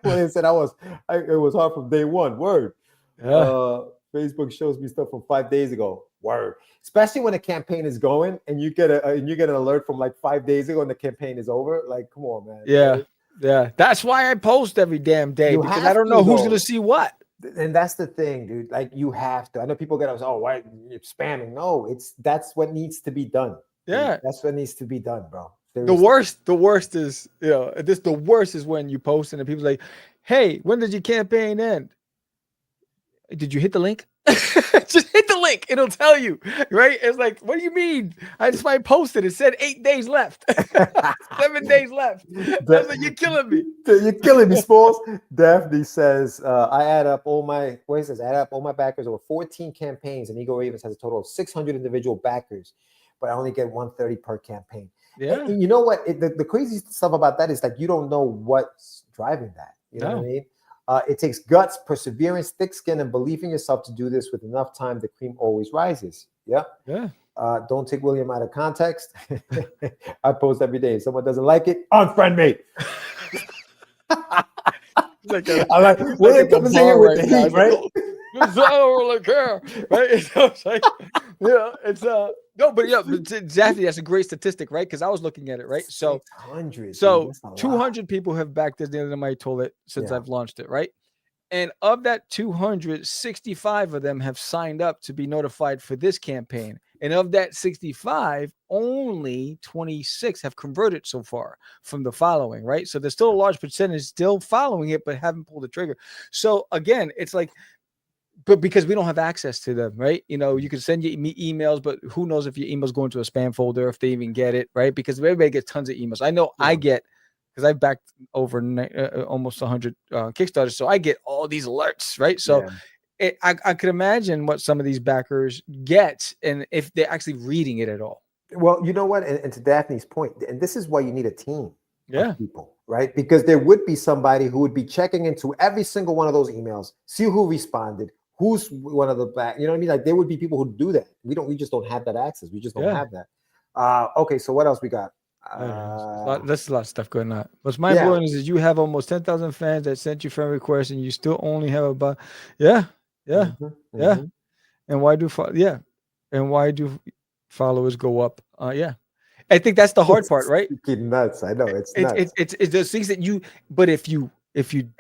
I said it was hard from day one. Word. Yeah. Facebook shows me stuff from 5 days ago. Word. Especially when a campaign is going and you get an alert from like 5 days ago and the campaign is over. Like, come on, man. Yeah. Right? Yeah. That's why I post every damn day because I don't know who's going to see what. And that's the thing, dude. Like you have to. I know people get us, why you're spamming? No, that's what needs to be done. Yeah, dude. That's what needs to be done, bro. The worst is, the worst is when you post and people like, hey, when did your campaign end? Did you hit the link? Just hit the link. It'll tell you, right? It's like, what do you mean? I just posted. It said 8 days left. 7 days left. That's like, you're killing me. You're killing me, Smalls. Daphne says, I add up all my backers over 14 campaigns, and Ego Ravens has a total of 600 individual backers, but I only get 130 per campaign. Yeah. And you know what? The crazy stuff about that is like you don't know what's driving that. You know what I mean? It takes guts, perseverance, thick skin, and belief in yourself to do this. With enough time, the cream always rises. Yeah. Don't take William out of context. I post every day. If someone doesn't like it, unfriend me. I like William comes in here with the heat, right? I don't really care, right? It's like, no, but exactly. That's a great statistic, right? Because I was looking at it, right? So 200 people have backed this Dynamite toilet since I've launched it, right? And of that 265 of them have signed up to be notified for this campaign. And of that 65, only 26 have converted so far from the following, right? So there's still a large percentage still following it, but haven't pulled the trigger. So again, it's like, but because we don't have access to them, right? You know, you can send you emails, but who knows if your emails go into a spam folder, if they even get it, right? Because everybody gets tons of emails. I know I get, because I've backed over almost 100 Kickstarters, so I get all these alerts, right? So I could imagine what some of these backers get, and if they're actually reading it at all. Well, you know what? And to Daphne's point, and this is why you need a team of people, right? Because there would be somebody who would be checking into every single one of those emails, see who responded, who's one of the back. You know what I mean? Like there would be people who do that. We just don't have that access. We just don't have that. Okay, so what else we got? That's a lot of stuff going on. What's mind blowing is you have almost 10,000 fans that sent you friend requests, and you still only have about and why do followers go up? I think that's the hard part, right? Freaking nuts. I know it's nuts. It's those things that but if you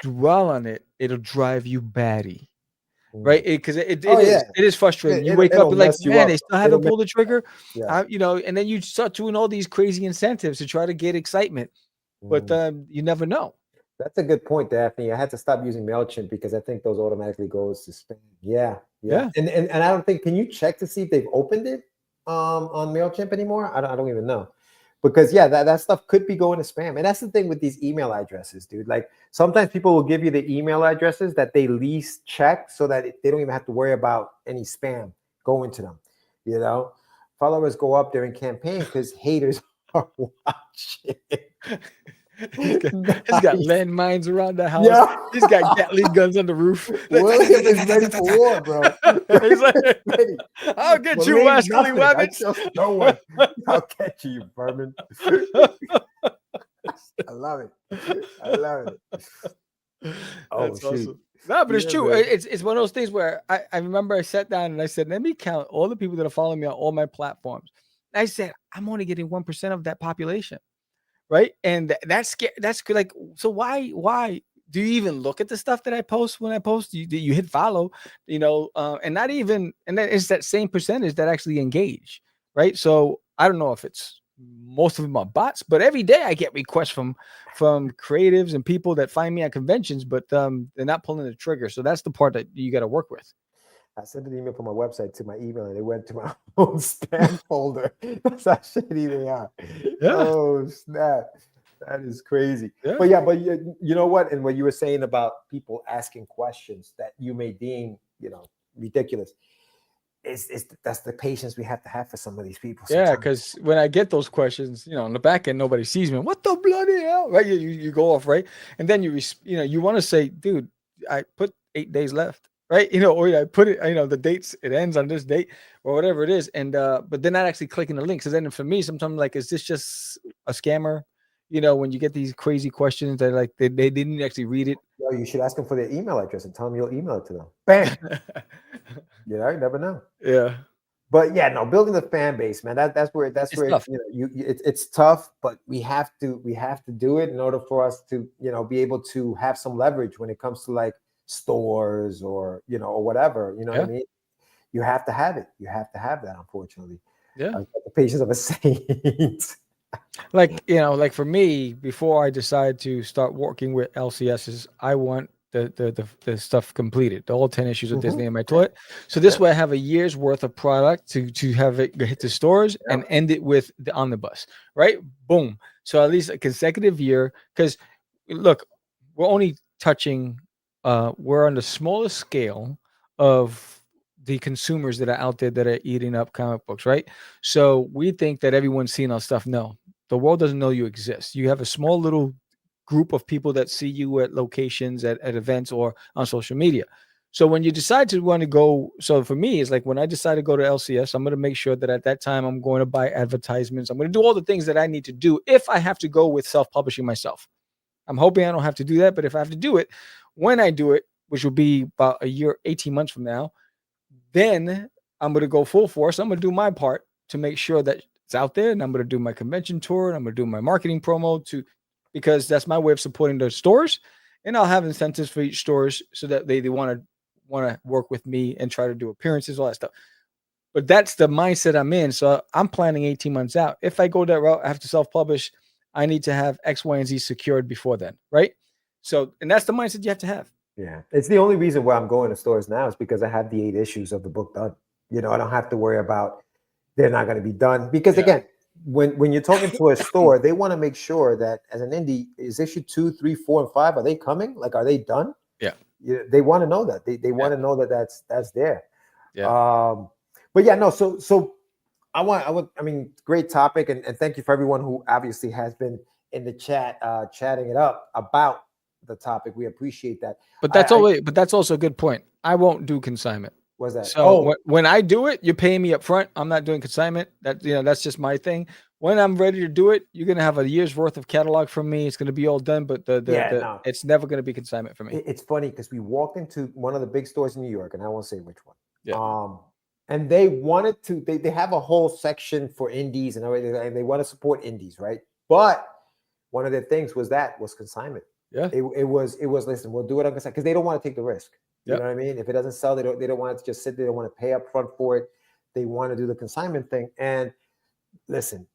dwell on it, it'll drive you batty. Right, because it is frustrating. You wake up and like, man, they still haven't pulled the trigger. You know, and then you start doing all these crazy incentives to try to get excitement, but you never know. That's a good point, Daphne. I had to stop using MailChimp because I think those automatically goes to spam. Yeah. And I don't think. Can you check to see if they've opened it on MailChimp anymore? I don't even know. Because that stuff could be going to spam. And that's the thing with these email addresses, dude. Like sometimes people will give you the email addresses that they least check so that they don't even have to worry about any spam going to them. You know, followers go up during campaign because haters are watching. He's got landmines around the house. He's got Gatling guns on the roof. William is ready for war, bro. He's like, I'll get you, Wesley Webbins. No one. I'll catch you, vermin. I love it. That's awesome. No, but it's true. Man. It's one of those things where I remember I sat down and I said, let me count all the people that are following me on all my platforms. And I said, I'm only getting 1% of that population. Right. And that's like, so why do you even look at the stuff that I post when I post? You hit follow, you know, and not even, and then it's that same percentage that actually engage. Right. So I don't know if it's most of them are bots, but every day I get requests from creatives and people that find me at conventions, but they're not pulling the trigger. So that's the part that you got to work with. I sent an email from my website to my email, and it went to my own spam folder. That's how shitty they are. Oh, snap. That is crazy. But you know what? And what you were saying about people asking questions that you may deem, you know, ridiculous. That's the patience we have to have for some of these people. Sometimes. Yeah, because when I get those questions, you know, on the back end, nobody sees me. What the bloody hell? Right? You go off, right? And then you want to say, dude, I put 8 days left. Right, you know, or I put it, you know, the dates, it ends on this date or whatever it is, and but they're not actually clicking the link. So then, for me, sometimes like, is this just a scammer? You know, when you get these crazy questions that like they didn't actually read it. No, you should ask them for their email address and tell them you'll email it to them. Bam. You know, you never know. Yeah. But building the fan base, man. That's where tough. You know, it's tough, but we have to do it in order for us to, you know, be able to have some leverage when it comes to like stores or, you know, or whatever, you know what I mean? You have to have it. You have to have that, unfortunately. The patience of a saint. Like, you know, like for me, before I decide to start working with LCSs, I want the stuff completed, the all 10 issues of Disney in my toilet. So this way I have a year's worth of product to have it hit the stores and end it with the omnibus, right? Boom. So at least a consecutive year, because look, we're only touching we're on the smallest scale of the consumers that are out there that are eating up comic books, right? So we think that everyone's seeing our stuff. No, the world doesn't know you exist. You have a small little group of people that see you at locations, at events, or on social media. So when you decide to want to go, so for me, it's like when I decide to go to LCS, I'm going to make sure that at that time I'm going to buy advertisements. I'm going to do all the things that I need to do if I have to go with self-publishing myself. I'm hoping I don't have to do that, but if I have to do it, when I do it, which will be about a year, 18 months from now, then I'm going to go full force. I'm going to do my part to make sure that it's out there, and I'm going to do my convention tour, and I'm going to do my marketing promo because that's my way of supporting the stores. and I'll have incentives for each stores so that they want to work with me and try to do appearances, all that stuff. But that's the mindset I'm in. So I'm planning 18 months out. If I go that route, I have to self-publish. I need to have X, Y, and Z secured before then, right? So, and that's the mindset you have to have. Yeah, it's the only reason why I'm going to stores now is because I have the 8 issues of the book done. You know, I don't have to worry about they're not going to be done because again, when you're talking to a store, they want to make sure that as an indie, is issue 2, 3, 4, and 5, are they coming? Like, are they done? Yeah. They want to know that. They want to know that that's there. Yeah. But yeah, no. So I mean, great topic, and thank you for everyone who obviously has been in the chat, chatting it up about the topic. We appreciate that. But that's also a good point. I won't do consignment. What's that? So when I do it, you're paying me up front. I'm not doing consignment. That's just my thing. When I'm ready to do it, you're gonna have a year's worth of catalog from me. It's gonna be all done, but it's never gonna be consignment for me. It's funny because we walked into one of the big stores in New York, and I won't say which one. Yeah. And they wanted to. They have a whole section for indies and everything, and they want to support indies, right? But one of their things was consignment. Yeah. It was listen, we'll do it on consignment because they don't want to take the risk. You know what I mean? If it doesn't sell, they don't want it to just sit there. They don't want to pay up front for it. They want to do the consignment thing. And listen,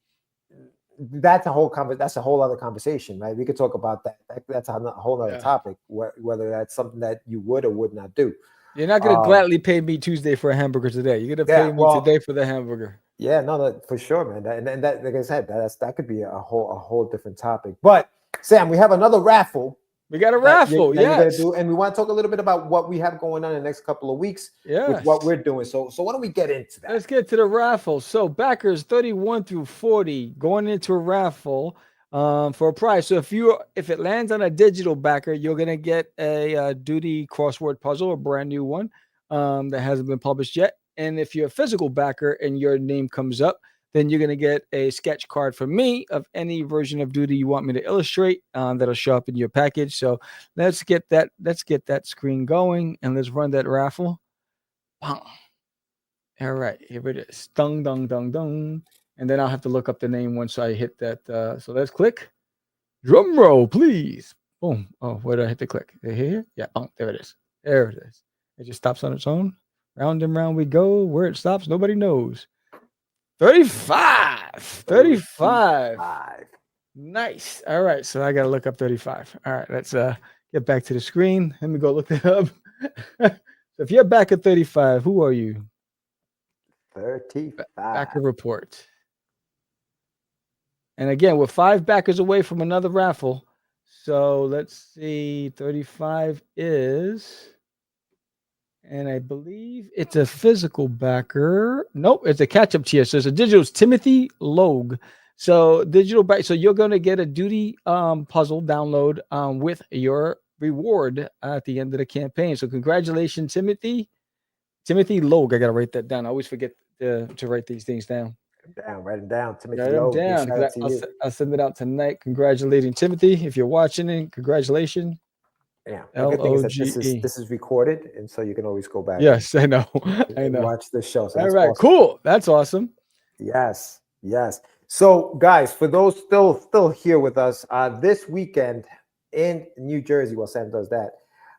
that's a whole other conversation, right? We could talk about that. That's a whole other topic, whether that's something that you would or would not do. You're not going to gladly pay me Tuesday for a hamburger today. You're going to pay me today for the hamburger. Yeah, no, for sure, man. And that, like I said, that could be a whole different topic. But Sam, we have another raffle. We got a raffle, yes. And we want to talk a little bit about what we have going on in the next couple of weeks with what we're doing. So why don't we get into that? Let's get to the raffle. So backers 31 through 40 going into a raffle for a prize. So if it lands on a digital backer, you're gonna get a Duty crossword puzzle, a brand new one that hasn't been published yet. And if you're a physical backer and your name comes up, then you're going to get a sketch card from me of any version of Duty you want me to illustrate that'll show up in your package. So let's get that screen going and let's run that raffle. All right, here it is. Dung, dung, dung, dung. And then I'll have to look up the name once I hit that. So let's click. Drum roll, please. Boom. Oh, where did I hit the click? Here? Yeah. Oh, there it is. There it is. It just stops on its own. Round and round we go. Where it stops, nobody knows. 35. Nice. All right. So I got to look up 35. All right. Let's get back to the screen. Let me go look that up. So if you're back at 35, who are you? 35. Backer report. And again, we're 5 backers away from another raffle. So let's see. 35 is... And I believe it's a physical backer. Nope, it's a catch-up tier. So it's a digital. It's Timothy Logue. So digital back. So you're going to get a Duty puzzle download with your reward at the end of the campaign. So congratulations, Timothy. Timothy Logue. I got to write that down. I always forget to write these things down. Write them down. Timothy Logue. I'll send it out tonight. Congratulating Timothy. If you're watching it, congratulations. Yeah, the good thing is that this is recorded, and so you can always go back. Yes, I know. Watch the show. So all right, awesome. Cool. That's awesome. Yes. So, guys, for those still here with us, this weekend in New Jersey, while Sam does that,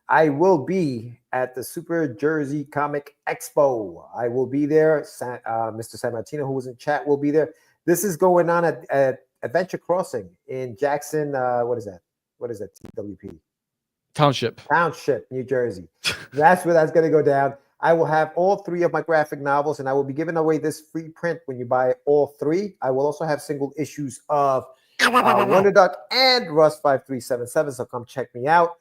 I will be at the Super Jersey Comic Expo. I will be there. Mr. San Martino, who was in chat, will be there. This is going on at Adventure Crossing in Jackson. What is that? TWP. Township, New Jersey. That's where that's going to go down. I will have all 3 of my graphic novels, and I will be giving away this free print when you buy all 3. I will also have single issues of Wonder Duck and Rust 5377. So come check me out.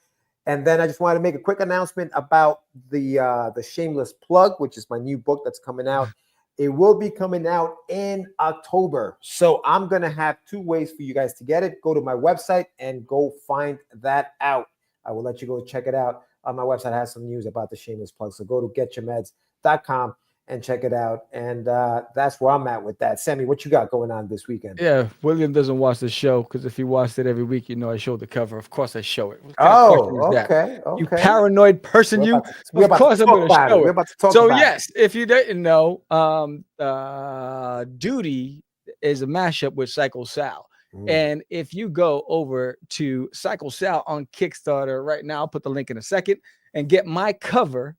And then I just wanted to make a quick announcement about the Shameless Plug, which is my new book that's coming out. It will be coming out in October. So I'm going to have 2 ways for you guys to get it. Go to my website and go find that out. I will let you go check it out. On my website, I have some news about the Shameless Plug. So go to getyourmeds.com and check it out. And that's where I'm at with that. Sammy, what you got going on this weekend? Yeah, William doesn't watch the show because if he watched it every week, I show the cover. Of course I show it. Okay. You paranoid person, Of course I'm going to show it. We're about to talk about it. If you didn't know, Duty is a mashup with Psycho Sal. And if you go over to Cycle Sal on Kickstarter right now, I'll put the link in a second, and get my cover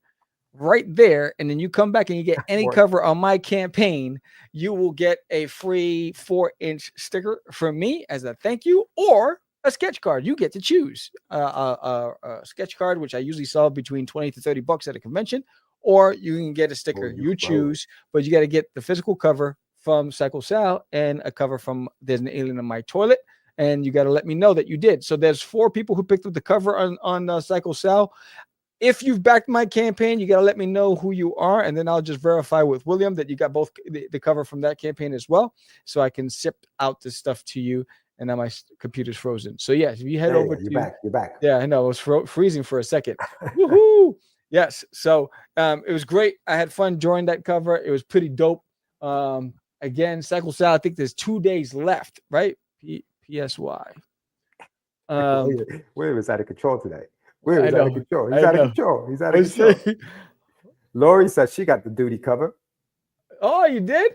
right there, and then you come back and you get any cover on my campaign, you will get a free 4-inch sticker from me as a thank you, or a sketch card. You get to choose a sketch card, which I usually sell between $20 to $30 at a convention, or you can get a sticker. You choose, but you got to get the physical cover from Cycle Sal and a cover from There's an Alien in My Toilet, and you got to let me know that you did. So there's 4 people who picked up the cover on Cycle Sal. If you've backed my campaign, you got to let me know who you are, and then I'll just verify with William that you got both the cover from that campaign as well, so I can ship out this stuff to you. And now my computer's frozen. So yes, if you head over to you're back. Yeah, I know, it was freezing for a second. Woohoo! Yes. So it was great. I had fun drawing that cover. It was pretty dope. Again, Cycle Sal, I think there's 2 days left, right? PSY. William is out of control today. William is out of control. He's out of control. He's out of control. Lori says she got the duty cover. Oh, you did?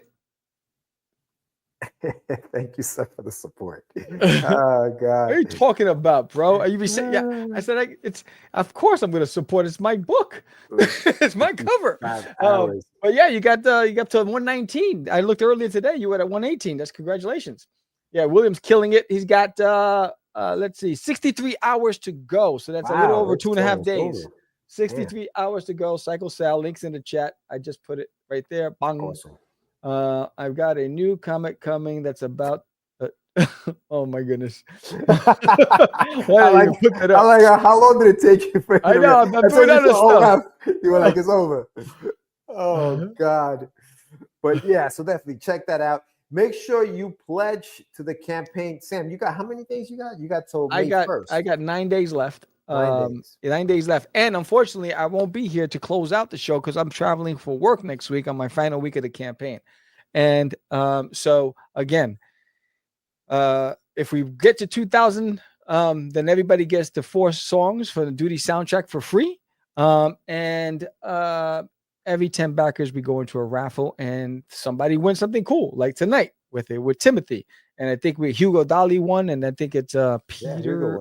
Thank you, sir, for the support. Oh God, what are you talking about, bro? Are you saying? Yeah, I said it's. Of course, I'm going to support. It's my book. It's my cover. But yeah, you got to 119. I looked earlier today. You were at 118. That's congratulations. Yeah, William's killing it. He's got let's see, 63 hours to go. So that's a little over 2.5 days. 63 hours to go. Cycle Sal, links in the chat. I just put it right there. Bang. Awesome. I've got a new comic coming that's about oh my goodness. I like how long did it take you for I know I'm doing other stuff. You were like, it's over. Oh God. But yeah, so definitely check that out. Make sure you pledge to the campaign. Sam, you got how many days you got? You got till May 1st. I got 9 days left. 9 days left. And unfortunately, I won't be here to close out the show because I'm traveling for work next week on my final week of the campaign. And so again, if we get to 2,000, then everybody gets the 4 songs for the Duty soundtrack for free. And every 10 backers, we go into a raffle and somebody wins something cool, like tonight with Timothy. And I think Hugo Dali won, and I think it's Peter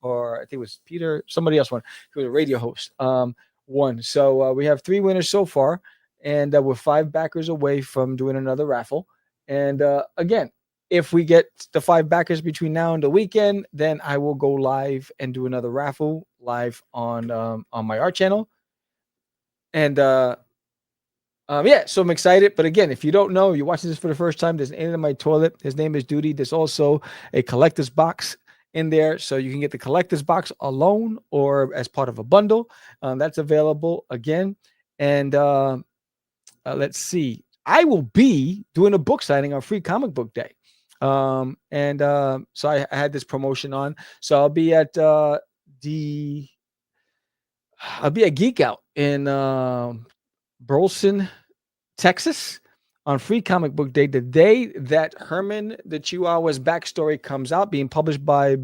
or I think it was Peter, somebody else won. He was a radio host. Won. So we have 3 winners so far, and we're 5 backers away from doing another raffle. And again, if we get the 5 backers between now and the weekend, then I will go live and do another raffle live on my art channel. And yeah, so I'm excited. But again, if you don't know, you're watching this for the first time, there's an Alien in My Toilet. His name is Duty. There's also a collector's box in there. So you can get the collector's box alone or as part of a bundle. That's available again. And let's see. I will be doing a book signing on Free Comic Book Day. So I had this promotion on. So I'll be at Geek Out in Burleson, Texas on Free Comic Book Day, the day that Herman the Chihuahua's backstory comes out, being published by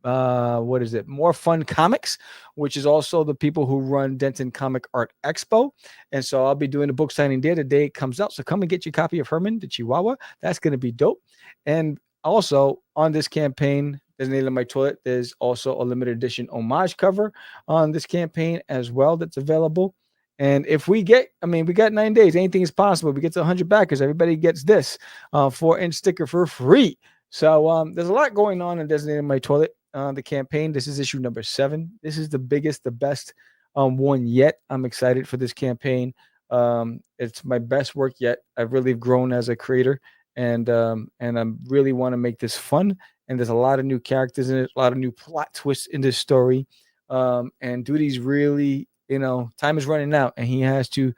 More Fun Comics, which is also the people who run Denton Comic Art Expo. And so I'll be doing a book signing there the day it comes out. So come and get your copy of Herman the Chihuahua. That's going to be dope. And also on this campaign, There's an Alien in My Toilet, there's also a limited edition homage cover on this campaign as well that's available. And if we get, we got 9 days, anything is possible. We get to 100 backers, everybody gets this 4-inch sticker for free. So there's a lot going on in There's an Alien in My Toilet. The campaign, this is issue number 7. This is the biggest, the best one yet. I'm excited for this campaign. It's my best work yet. I've really grown as a creator, and I really want to make this fun. And there's a lot of new characters in it, a lot of new plot twists in this story. And Duty's really, time is running out, and he has to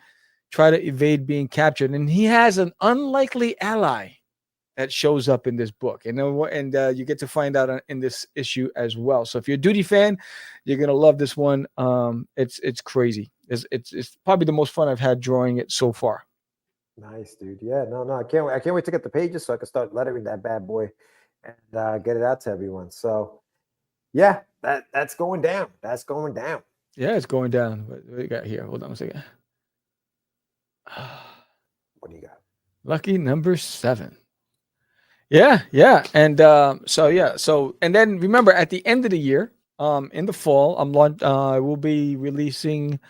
try to evade being captured. And he has an unlikely ally that shows up in this book, and you get to find out in this issue as well. So if you're a Duty fan, you're gonna love this one. It's crazy. It's probably the most fun I've had drawing it so far. Nice, dude. Yeah, no, I can't wait to get the pages so I can start lettering that bad boy and get it out to everyone. So yeah, that's going down. That's going down. Yeah, it's going down. What do you got here? Hold on a second. What do you got? Lucky number 7. Yeah. And so and then remember at the end of the year, in the fall, I will be releasing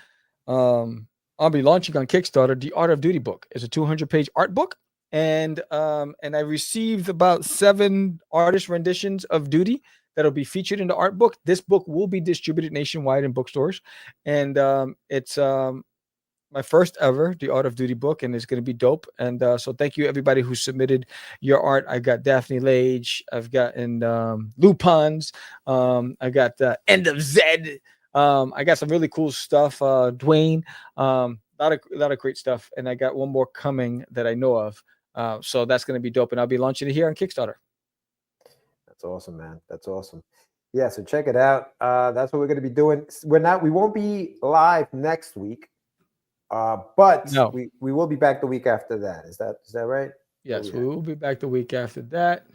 I'll be launching on Kickstarter the Art of Duty book. It's a 200-page art book. And I received about 7 artist renditions of Duty that'll be featured in the art book. This book will be distributed nationwide in bookstores. And it's my first ever The Art of Duty book, and it's going to be dope. And so thank you everybody who submitted your art. I got Daphne Lage, I've gotten Lupins, I got End of Zed, I got some really cool stuff, Dwayne, a lot of great stuff, and I got one more coming that I know of. So that's going to be dope, and I'll be launching it here on Kickstarter. That's awesome, man. That's awesome. Yeah, so check it out. That's what we're going to be doing. We won't be live next week. But no. we will be back the week after that. Is that right? Yes, we will be back the week after that.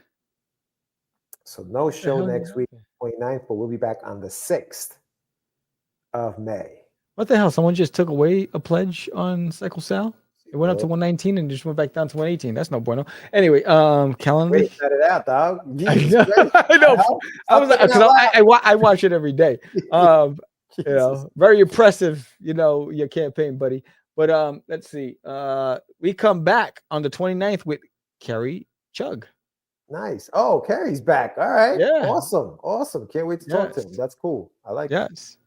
So no show next week, 29th, but we'll be back on the 6th of May. What the hell? Someone just took away a pledge on Cycle Sal? It went up to 119 and just went back down to 118. That's no bueno. Anyway, calendar. Wait, cut it out, dog. I know. I was like, I watch it every day. You know, very impressive, your campaign, buddy. But let's see. We come back on the 29th with Kerry Chug. Nice. Oh, Kerry's back. All right. Yeah. Awesome. Can't wait to talk to him. That's cool. I like that. Yes.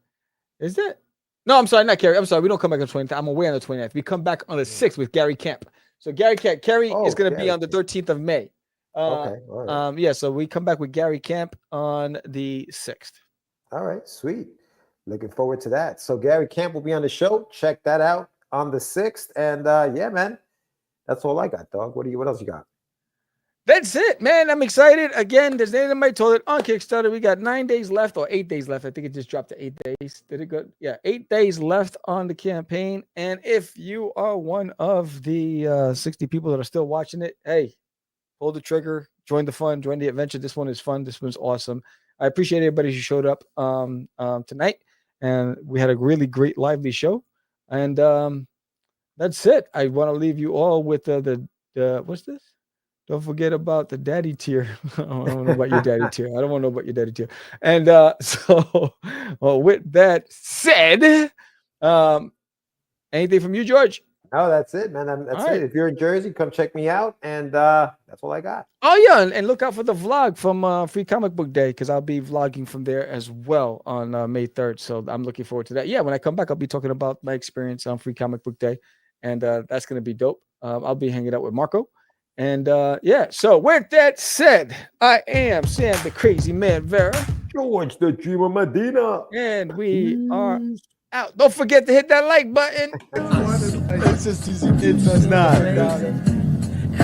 Is it? No, I'm sorry, not Kerry. I'm sorry. We don't come back on the 29th. I'm away on the 29th. We come back on the 6th with Gary Kemp. So Kerry is going to be on the 13th of May. Okay. All right. So we come back with Gary Kemp on the 6th. All right. Sweet. Looking forward to that. So Gary Kemp will be on the show. Check that out on the 6th. And yeah, man, that's all I got, dog. What else you got? That's it, man. I'm excited. Again, there's Name in My Toilet on Kickstarter. We got 9 days left or 8 days left. I think it just dropped to 8 days. Did it go? Yeah, 8 days left on the campaign. And if you are one of the 60 people that are still watching it, hey, pull the trigger, join the fun, join the adventure. This one is fun. This one's awesome. I appreciate everybody who showed up tonight. And we had a really great, lively show. And that's it. I want to leave you all with the what's this? Don't forget about the daddy tier. I don't know about your daddy tier. I don't want to know about your daddy tier. And so with that said, anything from you, George? No, that's it, man. That's all it. Right. If you're in Jersey, come check me out. And that's all I got. Oh, yeah. And look out for the vlog from Free Comic Book Day, because I'll be vlogging from there as well on May 3rd. So I'm looking forward to that. Yeah, when I come back, I'll be talking about my experience on Free Comic Book Day. And that's going to be dope. I'll be hanging out with Marco. And yeah, so with that said, I am Sam the Crazy Man Vera. George the Dreamer Medina. And we are out. Don't forget to hit that like button. It's just easy. It's not.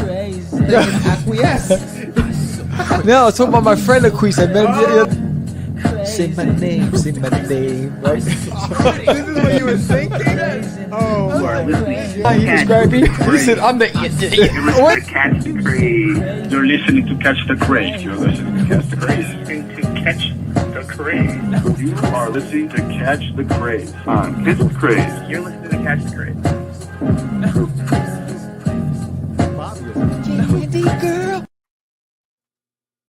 Crazy. Acquiesce. No, it's talking about my friend Acquiesce. Say my name, right? This is what you were thinking? Oh, he described me. He said, I'm the what? Catch the Craze. You're listening to Catch the Craze. You're listening to Catch the Craze. Catch the Craze. You are listening to Catch the Craze. Catch the Craze. You're listening to Catch the Craze. Candy girl.